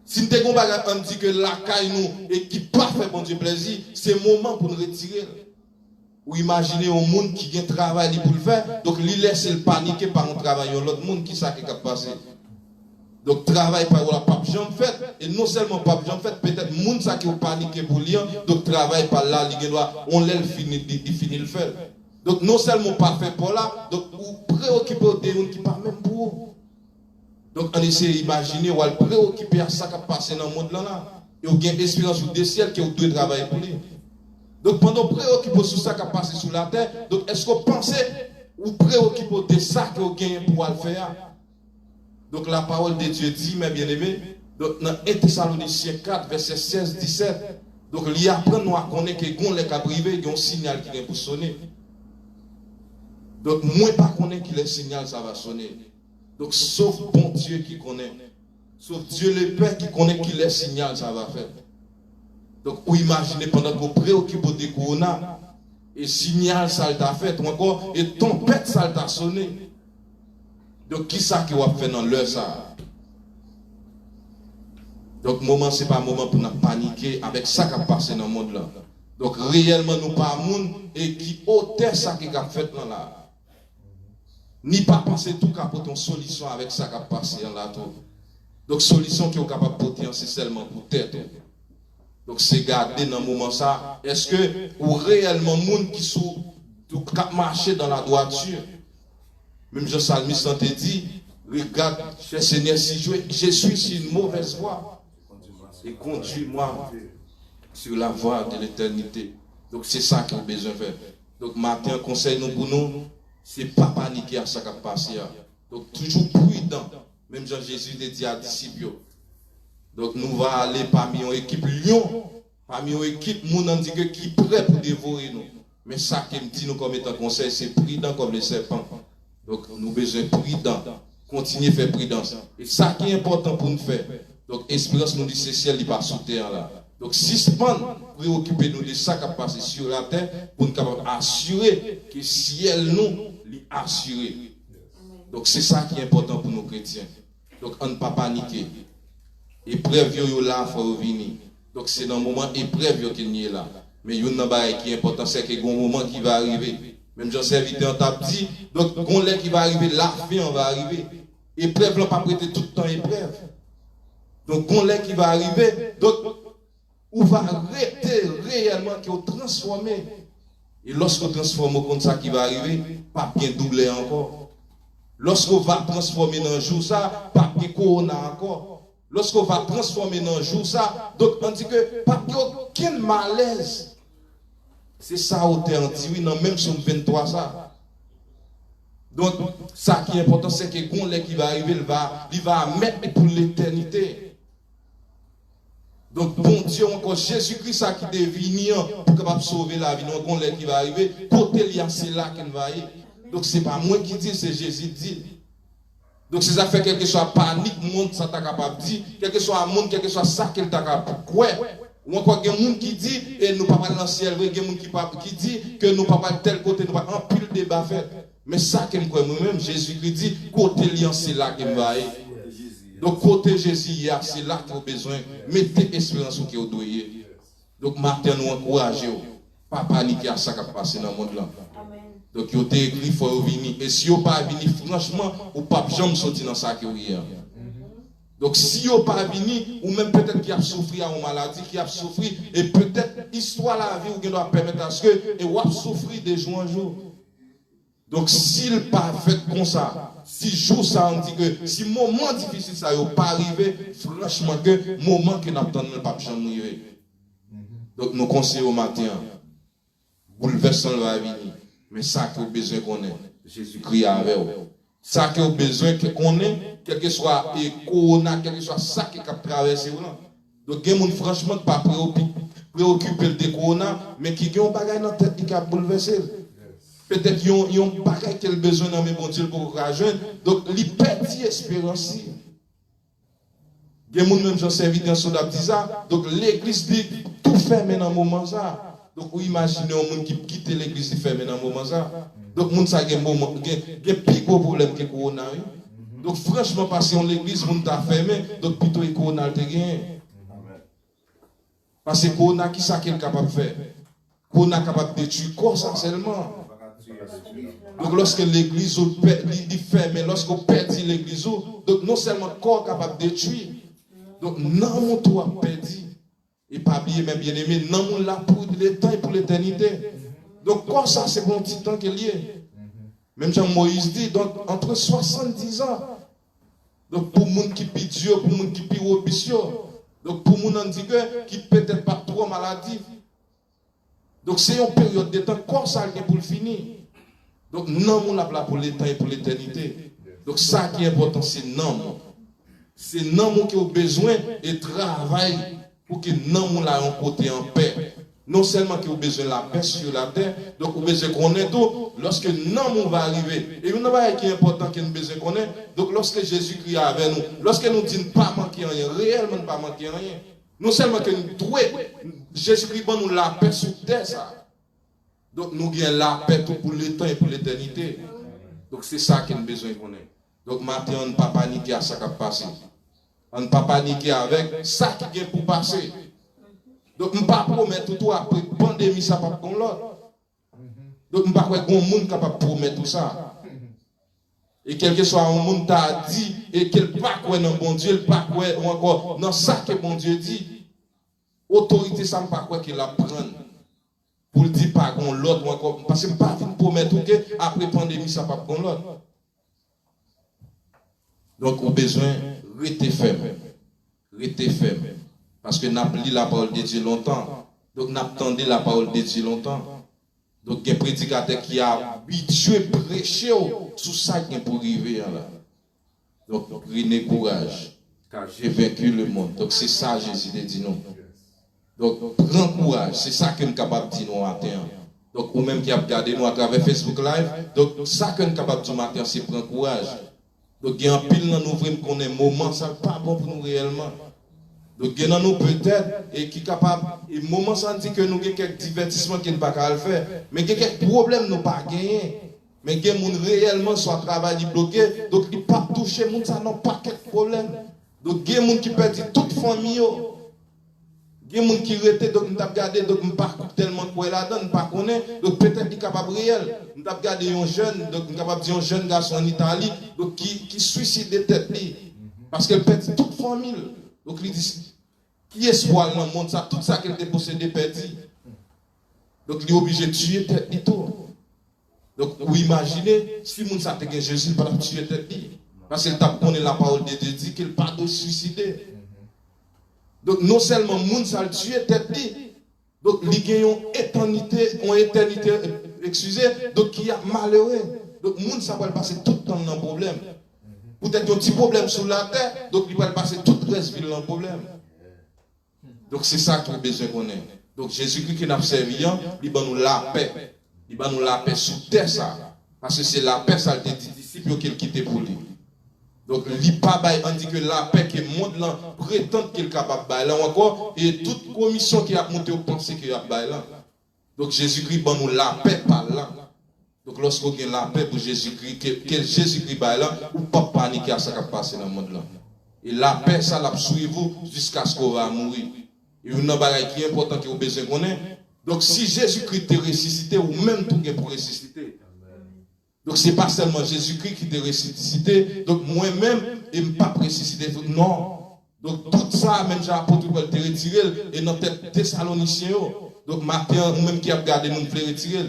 [SPEAKER 6] Si nous avons bagaille, on dit que la caille nous, et qui pas fait bon Dieu plaisir, c'est le moment pour nous retirer. Ou imaginez un monde qui a un travail pour le faire, donc il laisse le paniquer par un travail, l'autre monde qui sait qui a passé. Donc travail par la pape Jean fait, et non seulement pape Jean fait, peut-être le monde qui a paniqué pour lui, donc travail par là, on l'aile finit le faire. Donc non seulement pas fait pour là, donc ou préoccupé des gens qui ne parlent même pour eux. Donc on essaie d'imaginer ou à préoccuper à ça qui a passé dans le monde là, et on a une espérance ou des ciels qui ont deux travail pour lui. Donc pendant préoccupé sur ça qui a passé sur la terre, donc est-ce qu'on pensait ou préoccupé de ça que vous gagnez pour le faire? Donc la parole de Dieu dit, mes bien-aimés, dans 1 Thessaloniciens 4, verset 16-17, donc il y a après nous à connaître que les cas privés, il y a un signal qui vient pour sonner. Donc, moi, pas connaît qui les signal, ça va sonner. Donc, sauf bon Dieu qui connaît. Sauf Dieu le Père qui connaît qui les signal, ça va faire. Donc, vous imaginez pendant qu'on préoccupe de corona, et signal, ça t'a fait, ou encore, et tempête, ça t'a sonné. Donc, qui ça qui va faire dans l'heure, ça? Donc, moment, ce n'est pas un moment pour nous paniquer avec ça qui a passé dans le monde là. Donc, réellement, nous pas monde et qui ôtait ça qui a fait dans là. Ni pas penser tout cas pour ton solution avec ça qui a passé dans là. Donc, solution qui est capable de porter, c'est seulement pour tête. Donc, c'est garder dans le moment ça. Est-ce que, ou réellement, monde qui sont, qui marché dans la droiture, même Jean Salmiste te dit, regarde, cher Seigneur, si je suis sur une mauvaise voie, et conduis-moi sur la voie de l'éternité. Donc c'est ça qu'on a besoin de faire. Donc matin, conseil nous pour nous, c'est pas paniquer à ça qui a passé. Donc toujours prudent. Même Jean-Jésus a dit à disciples. Donc nous allons aller parmi une équipe lion, parmi une équipe moun dit que qui est prêt pour dévorer nous. Mais ça qui me dit nous comme étant conseil, c'est prudent comme les serpents. Donc nous avons besoin de prudent. Continuer à faire prudence. Et ça qui est important pour nous faire. Donc, espérance nous dit c'est ciel, il passe sous terre là. Donc, suspendre, préoccuper-nous de ça qui a passé sur la terre pour nous assurer que le ciel nous l'est assuré. Donc, c'est ça qui est important pour nos chrétiens. Donc, on ne peut pas paniquer. Épreuve yo là, il faut venir. Donc, c'est dans le moment épreuve qu'il y a là. Mais il y a une chose qui est importante, c'est qu'il y a un moment qui va arriver. Même j'en serviteur t'a dit, donc, quand qui va arriver, la fin va arriver. Épreuve, on ne pas prêter tout le temps épreuve. Donc, on l'est qui va arriver, donc, on va arrêter réellement qui est transformé. Et lorsqu'on transforme comme ça qui va arriver, pas bien doublé encore. Lorsqu'on va transformer dans un jour ça, pas bien corona encore. Lorsqu'on va transformer dans un jour ça, donc on dit que pas aucun malaise. C'est ça où tu as dit, oui, non, même sur 23 ça. Donc, ça qui est important, c'est que quand l'est qui va arriver, il va mettre pour l'éternité. Donc, bon Dieu, encore Jésus-Christ, ça qui est venu pour capable sauver la vie, donc on l'est qui va arriver, côté lié, c'est là qu'il va y. Donc, ce n'est pas moi qui dis, c'est Jésus qui dit. Donc, si ça fait quelque chose de panique, le monde, ça t'a capable de dire, quelque chose à monde, quelque chose à ça qu'il t'a capable de quoi. Ou encore, il y a des gens qui disent, et nous ne parlons pas dans le ciel, il y a des gens qui disent que nous ne parlons pas de tel côté, nous ne parlons pas en pile débat fait. Mais ça, que moi-même, Jésus-Christ dit, côté lié, c'est là qu'il va y. Donc, côté Jésus, c'est là qu'on a besoin. Mettez espérance au qui est doué. Donc, matin, nous encourageons. Pas paniquer à ça qui a passé dans le monde là. Donc, il a écrit, il faut venir. Et si vous n'avez pas venir, franchement, vous ne pouvez pas jamais sortir dans ça qui est. Donc, si vous n'avez pas venir, ou même peut-être qui a souffert à une maladie, qui a souffert, et peut-être l'histoire de la vie, vous doit permettre à ce que, et vous avez souffert de jour en jour. Donc, s'il pas fait comme ça, si jour ça, on dit que si moment difficile ça n'est pas arrivé, franchement, que moment que nous attendons, pas jamais arriver. Donc, nous conseillons au matin, bouleversant va venir. Mais ça que vous avez besoin qu'on ait, Jésus-Christ avec vous. Ça que vous avez besoin qu'on ait, quel que soit le corona, quel que soit ça qui a traversé. Donc, il y a des gens, franchement, pas préoccupés de corona, mais qui ont un bagage dans la tête qui a bouleversé. Peut-être qu'ils ont un bagage qui a besoin dans mes bon Dieu pour rejoindre. Donc, ils perdent l'espérance. Il y a des gens, même j'en servi dans son ça. Donc, l'église dit tout fermé dans le moment ça. Donc, vous imaginez un monde qui quitte l'église qui ferme dans le moment ça. Donc, le monde ça a un plus gros problème que le corona. Donc, franchement, parce que l'église, le monde a fermé, donc plutôt le corona a gagné. Parce que le corona, qui ça qu'il est capable de faire? Le corona est capable de détruire le corps seulement. Donc, lorsque l'église est fermée, lorsqu'on perd l'église, donc non seulement le corps est capable de détruire, donc non, mon toit perdu. Et pas oublier, même bien aimé, non, on l'a pour le temps et pour l'éternité. Donc, comme ça, c'est mon petit temps qu'il y est. Même Jean-Moïse dit, donc, entre 70 ans. Donc, pour les gens qui pient Dieu, pour les gens qui pient ambitieux. Donc, pour les gens qui peut-être pas trop maladifs. Donc, c'est une période de temps, comme ça, pour le finir. Donc, non, on l'a pour le temps et pour l'éternité. Donc, ça qui est important, c'est non. C'est non qui a besoin de travail pour que non, on l'a un côté en paix. Non seulement que vous avez besoin de la paix sur la terre, donc vous avez besoin qu'on ait tout, lorsque non va arriver. Et une chose qui est important que nous avons besoin qu'on ait, donc lorsque Jésus-Christ est avec nous, lorsque nous disons pas manquer rien, réellement pas manquer rien, non seulement que nous trouvons, Jésus-Christ nous la paix sur terre, ça. Donc nous avons la paix tout pour le temps et pour l'éternité. Donc c'est ça que nous avons besoin qu'on ait. Donc maintenant, on ne peut pas paniquer à ça qui va passer. On ne peut pas paniquer avec ça qui vient pour passer. Donc, je ne peux pas promettre tout après la pandémie, ça va pas comme l'autre. Donc, je ne peux pas croire qu'il y a un monde capable de promettre tout ça. Et quel que soit un monde qui a dit, et qu'il ne pas croire dans bon Dieu, il ne pas croire encore dans ça que bon Dieu dit, autorité, ça ne peut pas croire qu'il la prenne. Pour le dire pas comme l'autre, encore. Parce que je ne peux pas promettre que après la pandémie, ça va pas comme l'autre. Donc, on a besoin de rester ferme. Rester ferme. Parce que nous avons lu la parole de Dieu longtemps. Donc nous avons entendu la parole de Dieu longtemps. Donc il y a un prédicateur qui a habitué à prêcher sur ça qui est pour arriver là. Donc prenez courage. Car j'ai vaincu le monde. Donc c'est ça Jésus dit nous. Donc prends courage. C'est ça que nous sommes capables de dire nous matin. Donc ou même qui a regardé nous à travers Facebook Live. Donc ça que nous sommes capables de dire matin, c'est prendre courage. Donc il y a un pile dans nous vraiment qu'on est moment, ça n'est pas bon pour nous réellement. Donc, il y a nous peut-être et qui est capable, et moment ça dit que nous avons quelques divertissements qui ne peuvent pas le faire, mais il y a quelques problèmes nous pas gagner. Mais il y a des gens réellement soit travail bloqué, donc ils ne peuvent pas toucher, les gens n'ont pas quelques problèmes. Donc, il y a des gens qui perdent toute famille. Il y a des gens qui restent, donc nous avons regardé, donc nous ne pas tellement quoi là-dedans, nous ne pas connaître, donc peut-être qu'ils sont capables réel. Nous avons regardé un jeune, donc nous avons dit un jeune garçon en Italie, donc qui suicide de tête, parce qu'elle perd toute famille. Donc, il dit, qui est espoir dans le monde, ça, tout ça qu'elle a possédé, perdu. Donc, il est obligé de tuer tête et tout. Donc, vous imaginez, si le monde s'attend à Jésus, il ne va pas tuer tête. Parce qu'il t'a donné la parole de Dieu, dit qu'il ne va pas de suicider. Donc, non seulement le monde s'est tué tête, donc, il y a une éternité, excusez, donc, qui est malheureux. Donc, le monde, ça va passer tout le temps dans le problème. Peut-être un petit problème sur la terre, donc il va passer tout le reste dans le problème. Donc c'est ça qu'on a besoin qu'on ait. Donc Jésus-Christ qui nous a servi, il va nous la paix. Il va nous la paix sur terre, ça. Parce que c'est la paix, ça, des disciples qu'il quitte pour lui. Donc il pas on dit que la paix qui monte là, prétend qu'il est capable de là encore, et toute commission qui a monté au pensée qu'il a là. Donc Jésus-Christ va nous la paix par là. Donc, lorsqu'on a la paix pour Jésus-Christ, que Jésus-Christ va là, ou pas paniquer à ce qui va passer dans le monde là. Et la paix, ça la suit vous jusqu'à ce qu'on va mourir. Et une chose qui est importante que vous avez besoin qu'on ait. Donc, si Jésus-Christ t'a ressuscité, ou même tout pour ressusciter. Donc, ce n'est pas seulement Jésus-Christ qui t'a ressuscité. Donc, moi-même, je ne pas ressusciter. Non. Donc, tout ça, même l'apôtre Paul t'a retiré, et dans tête Thessaloniciens. Donc, matin, ou même qui a regardé, nous voulons retirer.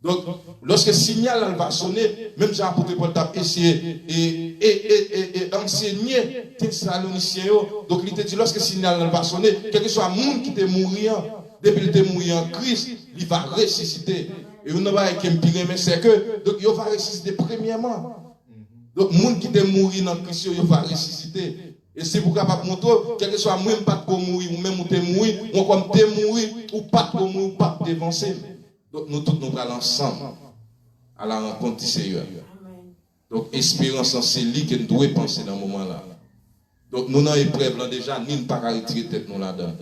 [SPEAKER 6] Donc, lorsque le signal va sonner, même Jean-Apôtre Paul a essayé et enseigner Thessaloniciens. Donc, il te dit, lorsque le signal va sonner, quel que soit le monde qui est mourant, depuis qu'il est mourant en Christ, il va ressusciter. Et une chose qui me pire, c'est que, donc, il va ressusciter premièrement. Donc, le monde qui est mourant en Christ, il va ressusciter. Et c'est pour capable montrer, quel que soit même pas de mourir, ou même t'es mourir, ou comme t'es mourir, ou pas de mourir, ou pas de dévancer. Donc nous tous nous allons ensemble à la rencontre du Seigneur. Donc espérance c'est lui que nous devons penser dans ce moment-là. Donc nous dans l'épreuve là déjà, nous ne pouvons pas retirer tête nous là-dedans.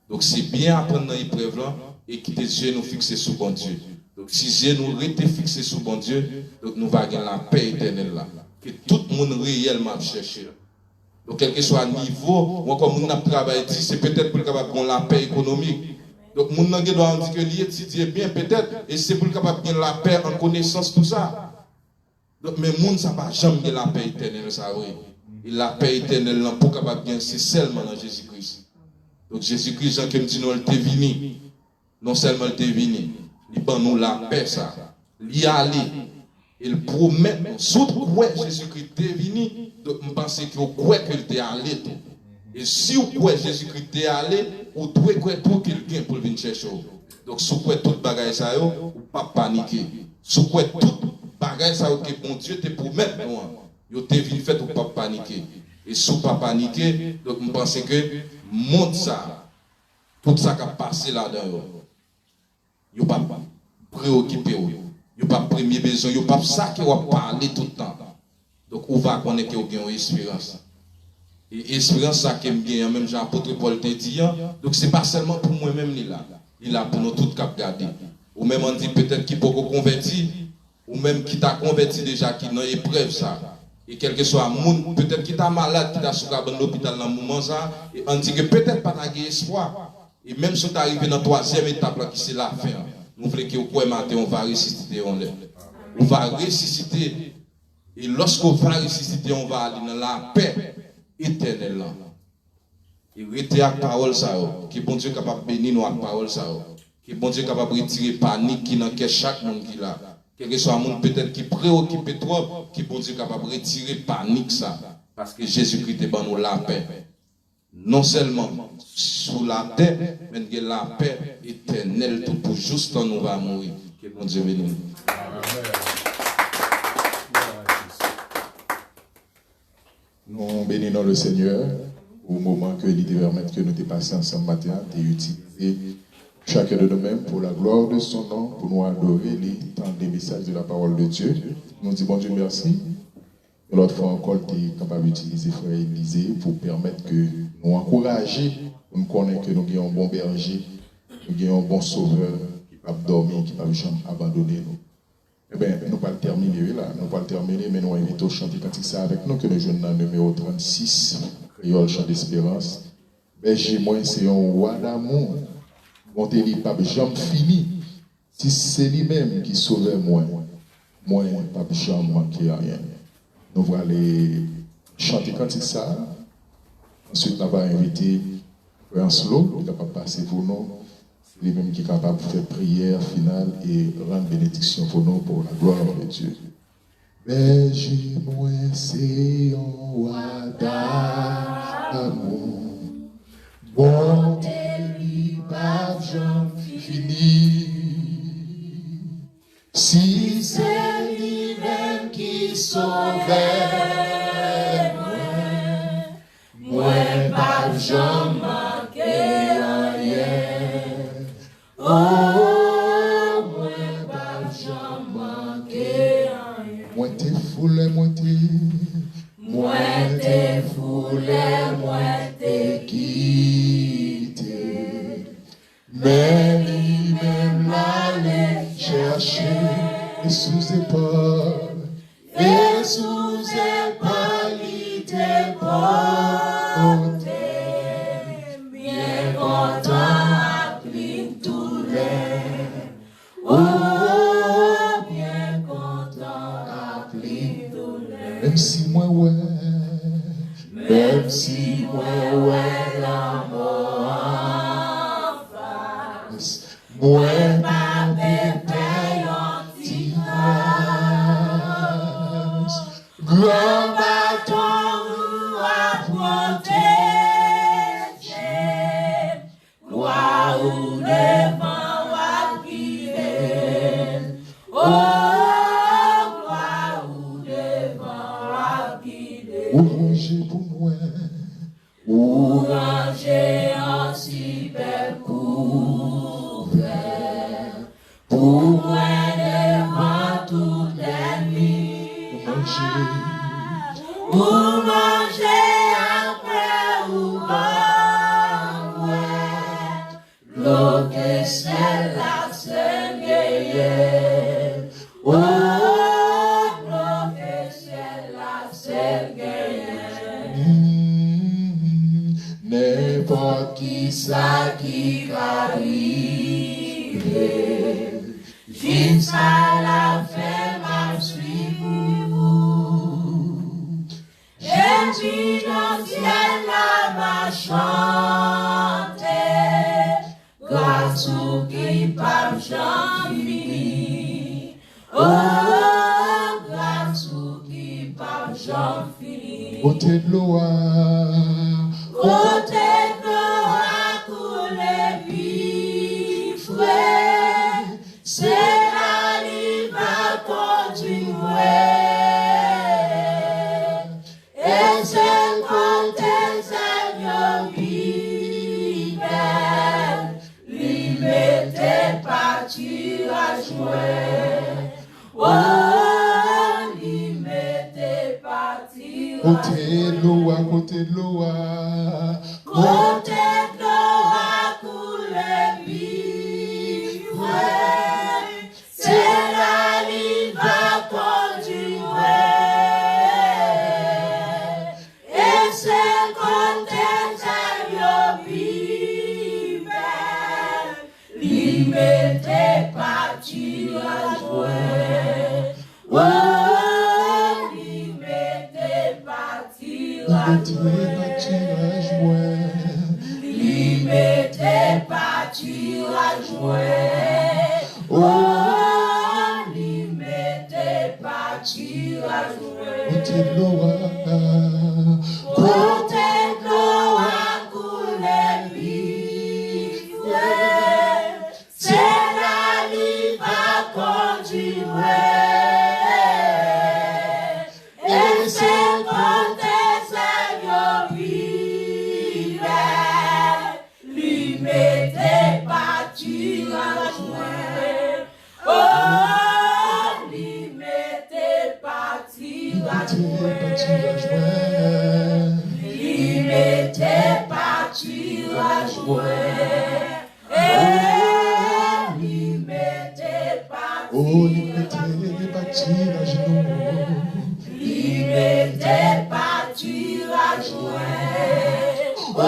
[SPEAKER 6] Donc c'est bien apprendre dans l'épreuve là et quitter les yeux nous fixer sur bon Dieu. Donc si les yeux nous restent fixés sur bon Dieu, donc nous allons gagner la paix éternelle là. Que tout le monde réellement cherche. Donc quel que soit le niveau, ou encore nous avons travaillé, c'est peut-être pour avoir la paix économique. Donc, mon doit dire que l'étudier bien peut-être, et c'est pour capable de la paix en connaissance, tout ça. Donc, mais moun ça va jamais la paix éternelle, ça oui. Et la paix éternelle, pour capable bien, c'est seulement dans Jésus-Christ. Donc, Jésus-Christ, Jean qui me dit, non, il t'est venu. Non seulement il t'est venu, il prend nous la paix, ça. Il y aller. Il promet, surtout quoi Jésus-Christ t'est venu, donc, je pense que vous croyez qu'il t'est allé. Et si vous croyez Jésus-Christ t'est allé, vous devez croire tout quelqu'un pour venir chercher. Donc, si vous croyez tout bagage ça, vous ne pas paniquer. Si vous croyez tout bagage ça, que bon Dieu te promet, vous t'es venu faire pour ne pas paniquer. Et si vous ne pas paniquer, donc je pense que monde ça, tout ça qui a passé là-dedans, Yo pas préoccupé ou. Yo pas premier besoin, yo pas ça qui va parler tout le temps. Donc on va connaître que vous avez une espérance. Et espérance ça que me même Jean apôtre Paul te dit. Donc c'est pas seulement pour moi-même là. Il a pour nous tous cap garder. Ou même on dit peut-être qu'il peut convertir ou même qui t'a converti déjà qui dans épreuve ça. Et quel que soit monde peut-être qui t'a malade qui t'a sous l'hôpital dans le moment ça et on dit que peut-être pas t'as espoir. Et même si tu arrivé dans la troisième étape là qui c'est la fin. Nous voulons que au matin on va ressusciter on va ressusciter. Et lorsqu'on va ressusciter, on va aller dans la paix éternelle. Et rester avec la parole, ça, que bon Dieu est capable de bénir nous avec la parole, ça, que bon Dieu est capable de retirer la panique qui dans chaque monde qui là. Quel que soit un monde peut-être qui préoccupe trop, que bon Dieu est capable de retirer la panique, ça. Parce que Jésus-Christ est dans nous la paix. Non seulement sous la terre, mais la paix éternelle, tout pour juste quand nous va mourir. Que bon Dieu bénisse.
[SPEAKER 2] Nous bénissons le Seigneur au moment que l'idée permet que nous dépassions ensemble matin et utiliser chacun de nous-mêmes pour la gloire de son nom, pour nous adorer les temps des messages de la parole de Dieu. Nous disons bon Dieu merci. Et l'autre fois encore, tu es capable d'utiliser Frère Élisée pour permettre que nous encourager, pour nous connaître que nous avons un bon berger, nous avons un bon sauveur qui ne peut pas dormir, qui ne peut pas jamais abandonner nous. Eh bien, nous ne pouvons pas terminer là, nous ne pouvons pas terminer, mais nous invitons au chanter quand ça avec nous, que nous jouons dans le numéro 36, Créole Chant d'Espérance. Berger, moi, c'est un roi d'amour. Mon télé, pas jamais fini. Si c'est lui-même qui sauve moi, pas jamais manquer à rien. Nous allons aller chanter quand ça. Ensuite, nous allons inviter Frère Slow, qui va passer pour nous. C'est lui-même qui est capable de faire prière finale et rendre bénédiction pour nous, pour la gloire de Dieu. Berger, moi, c'est un roi d'amour. Bonté, lui, pas jamais fini. Si c'est lui-même qui sauvait, moi, pas jamais manquer rien. Oh, moi, pas jamais manquer rien. Moi, t'es foulé, moi, t'es foulé, moi, t'es quitté. Mais lui-même l'allait chercher et sous épaule, il t'est porté. Bien content, applique tous les. Oh, bien content, applique tous les. Même si moi, l'amour en face, moi, pas bébé, anti-grâce. Grand bâton à protéger, gloire ou devant à guider. Oh, gloire ou devant à guider. Ouranger pour moi, ouranger en si belle couvert, pour moi devant tout ennemi. Pour manger après ou pas, l'eau que c'est la Seigneur. Oh, l'eau que c'est la Seigneur. N'importe qui ça qui va arriver, jusqu'à la fin m'a suivi. Et puis dans le ciel là m'a chanté, grâce au qui pas jamais. Oh, grâce au qui pas jamais. Côté de l'eau, couler vif, c'est la ligne à conduire. Et c'est quand tes Seigneur lui mettait parti. Côté de l'eau, à côté de l'eau,
[SPEAKER 3] Côté de l'eau à couler vivre, c'est la rive à conduire. Et c'est côté de vive, limité parti à jouer. Oh, limité parti à jouer. Limité parti à jouer. Oh, limité parti à jouer.
[SPEAKER 2] côté de l'eau,
[SPEAKER 3] Côté de l'eau à couler vivre, c'est la rive à conduire. Et c'est côté ça vive, limité parti à jouer. Oh, limité parti à jouer. Limité parti à jouer. Limité
[SPEAKER 2] oh,
[SPEAKER 3] parti
[SPEAKER 2] limité, parti à genoux.
[SPEAKER 3] limité parti à jouer. Oh,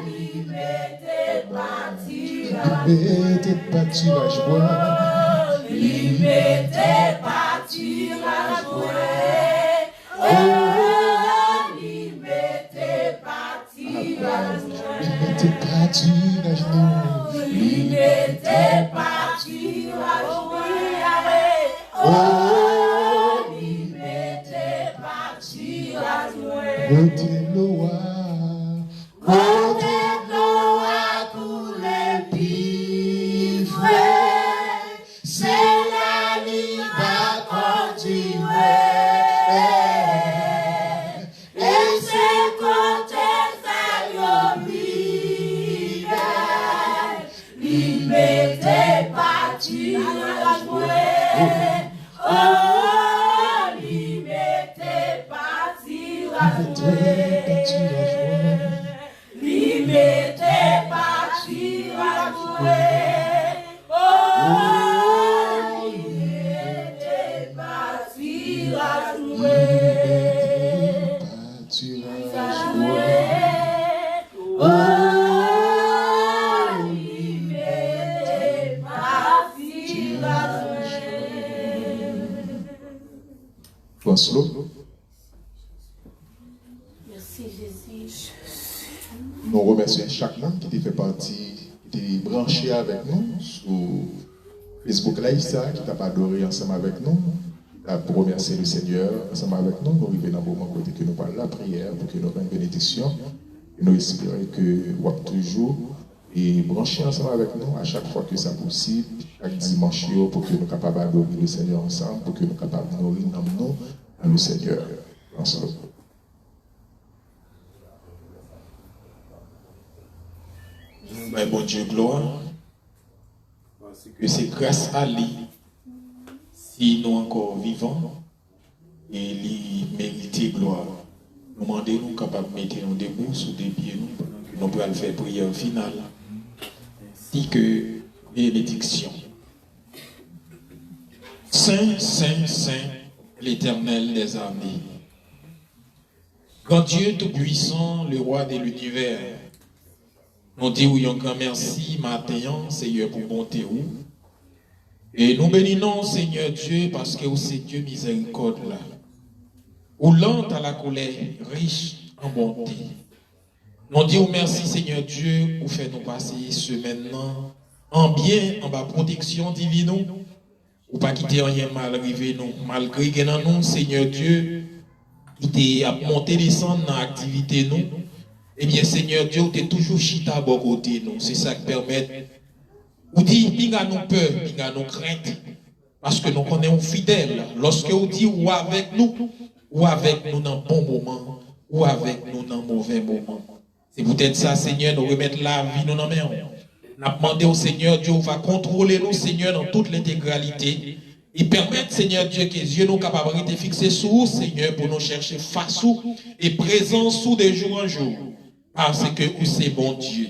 [SPEAKER 3] limité parti à
[SPEAKER 2] Limité, parti à jouer.
[SPEAKER 3] limité parti à jouer. Oh, limité parti à jouer.
[SPEAKER 2] Limité, parti à genoux.
[SPEAKER 3] Limité parti à jouer. Oh, limité parti à jouer.
[SPEAKER 2] Côté de l'eau,
[SPEAKER 3] Côté de l'eau à couler vivre, c'est la rive à conduire. Et c'est côté ça vive, limité parti à jouer. Oh, limité parti à jouer. Limité parti à jouer. Oh, limité parti à jouer.
[SPEAKER 2] parti
[SPEAKER 3] À
[SPEAKER 2] à
[SPEAKER 3] jouer. Oh, limité parti à jouer.
[SPEAKER 2] François,
[SPEAKER 3] Merci Jésus.
[SPEAKER 2] nous remercions chaque monde qui fait partie, qui est branché avec nous sur Facebook Live, ça, qui t'a adoré ensemble avec nous, qui t'a remercié le Seigneur ensemble avec nous. Nous arrivons dans le moment côté que nous parlons la prière pour que nous ayons une bénédiction. Et nous espérons que vous êtes toujours et branchés ensemble avec nous à chaque fois que c'est possible, chaque dimanche, pour que nous soyons capables d'adorer le Seigneur ensemble, pour que nous soyons capables de nourrir nous dans le Seigneur ensemble.
[SPEAKER 6] Mais bon Dieu, gloire. Parce que c'est grâce à lui, si nous encore vivants, et lui mériter gloire. Nous demandons nous capables de mettre nous debout sous des pieds, nous pouvons faire prière finale. Ainsi que bénédiction. Saint, Saint, Saint, l'Éternel des armées. Grand Dieu Tout-Puissant, le roi de l'univers, nous disons un grand merci matin, Seigneur, pour bonté. Et nous bénissons, Seigneur Dieu, parce que c'est Dieu miséricorde là. Ou lent à la colère, riche en bonté. Nous disons merci, Seigneur Dieu, pour faire nous passer semaine en bien, en bas protection divine, ou pas quitter rien mal arrivé nous, malgré que dans nous, Seigneur Dieu, qui t'a monté descendre dans l'activité nous. Eh bien, Seigneur Dieu, tu es toujours chita à bon côté nous. C'est ça qui permet. Ou dit, pinga nous peur, pinga nous crainte. Parce que nous connaissons fidèles. Lorsque vous dites ou avec nous dans bon moment, ou avec nous dans mauvais moment. C'est peut-être ça, Seigneur, nous remettre la vie nous dans main. Nous demandé au Seigneur Dieu, va contrôler nous, Seigneur, dans toute l'intégralité.
[SPEAKER 7] Et permettre, Seigneur Dieu, que Dieu nous capables de fixer sur vous, Seigneur, pour nous chercher face ou et présent sous de jour en jour. Parce que vous c'est bon Dieu.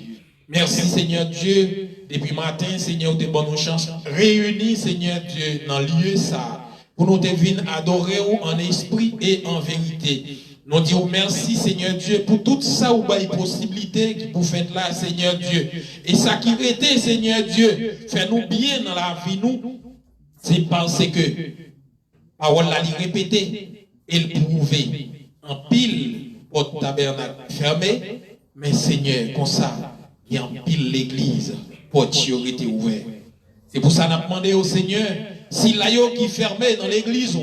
[SPEAKER 7] Merci, Seigneur Dieu. Depuis matin, Seigneur, de bonnes chances. Réunis, Seigneur Dieu, dans le lieu ça. Pour nous venir adorer en esprit et en vérité. Nous disons merci, Seigneur Dieu, pour tout ça ou les possibilités que vous faites là, Seigneur Dieu. Et ça qui était, Seigneur Dieu, fais-nous bien dans la vie, nous. C'est parce que, parole l'a répété, et le prouver. En pile, votre tabernacle fermé, mais Seigneur, comme ça, il y a en pile l'église, porte qui aurait été ouverte. C'est pour ça qu'on a demandé au Seigneur, si l'aïe qui fermé dans l'église,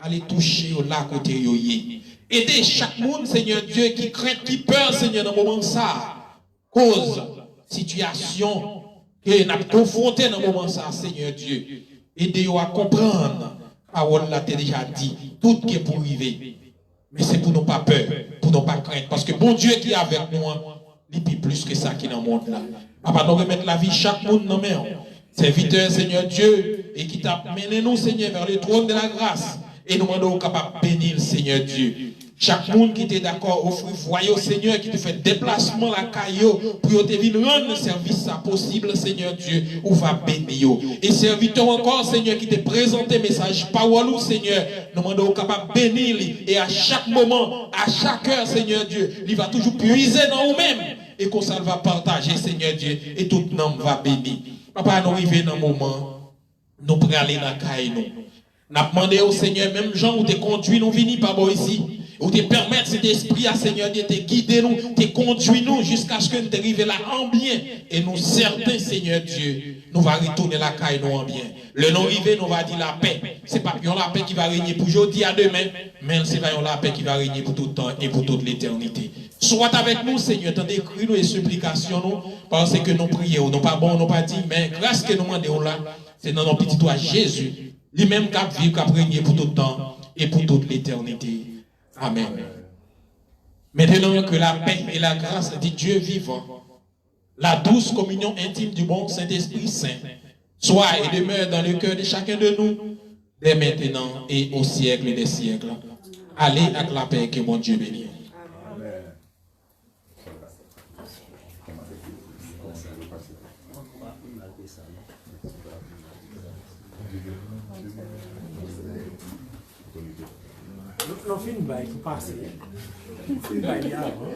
[SPEAKER 7] allez toucher au lac côté yoye. Aidez chaque monde, Seigneur Dieu, qui craint, qui peur, Seigneur, dans le moment ça. Cause, situation, que nous avons confronté dans le moment ça, Seigneur Dieu. Aidez-vous à comprendre. Parole là, t'es déjà dit, tout qui est pour arriver. Mais c'est pour nous pas peur, pour nous pas craindre. Parce que bon Dieu qui est avec nous, il est plus que ça qui est dans le monde là. Papa, nous remettre la vie chaque monde dans main. Serviteur, Seigneur Dieu, et qui t'a mené nous, Seigneur, vers le trône de la grâce. Et nous demandons capable de bénir, Seigneur Dieu. Chaque monde qui était d'accord, offre voyez, Seigneur, qui te fait déplacement la caillou pour te venir rendre le service ça possible, Seigneur Dieu, ou va bénir. Et serviteur encore, Seigneur, qui te présente message parole, Seigneur, nous demandons capable de bénir. Et à chaque moment, à chaque heure, Seigneur Dieu, il va toujours puiser dans nous-mêmes. Et qu'on ça va partager, Seigneur Dieu, et tout le monde va bénir. Papa, nous arrivons dans un moment, nous prenons aller dans la caillou. Nous avons demandé au Seigneur, même gens où te conduit, nous venons par ici. Ou te permettre cet esprit à Seigneur Dieu te guider nous, te conduire nous jusqu'à ce que nous arrivions là en bien. Et nous certains, Seigneur Dieu, nous va retourner la caille nous en bien. Le nom arrivé, nous va dire la paix. C'est pas la paix qui va régner pour aujourd'hui à demain, mais c'est la paix qui va régner pour tout le temps et pour toute l'éternité. Sois avec nous, Seigneur, tant d'écrire nous et supplications nous, parce que nous prions, nous pas bon, nous pas dit, mais grâce que nous demandons là, c'est dans notre petit doigt Jésus, lui-même qui a vécu, qui a régné pour tout le temps et pour toute l'éternité. Amen. Maintenant que la paix et la grâce de Dieu vivant, la douce communion intime du bon Saint-Esprit Saint, soit et demeure dans le cœur de chacun de nous, dès maintenant et au siècle des siècles. Allez avec la paix que mon Dieu bénisse.
[SPEAKER 3] Non, film, il faut passer. Film, il y a avant.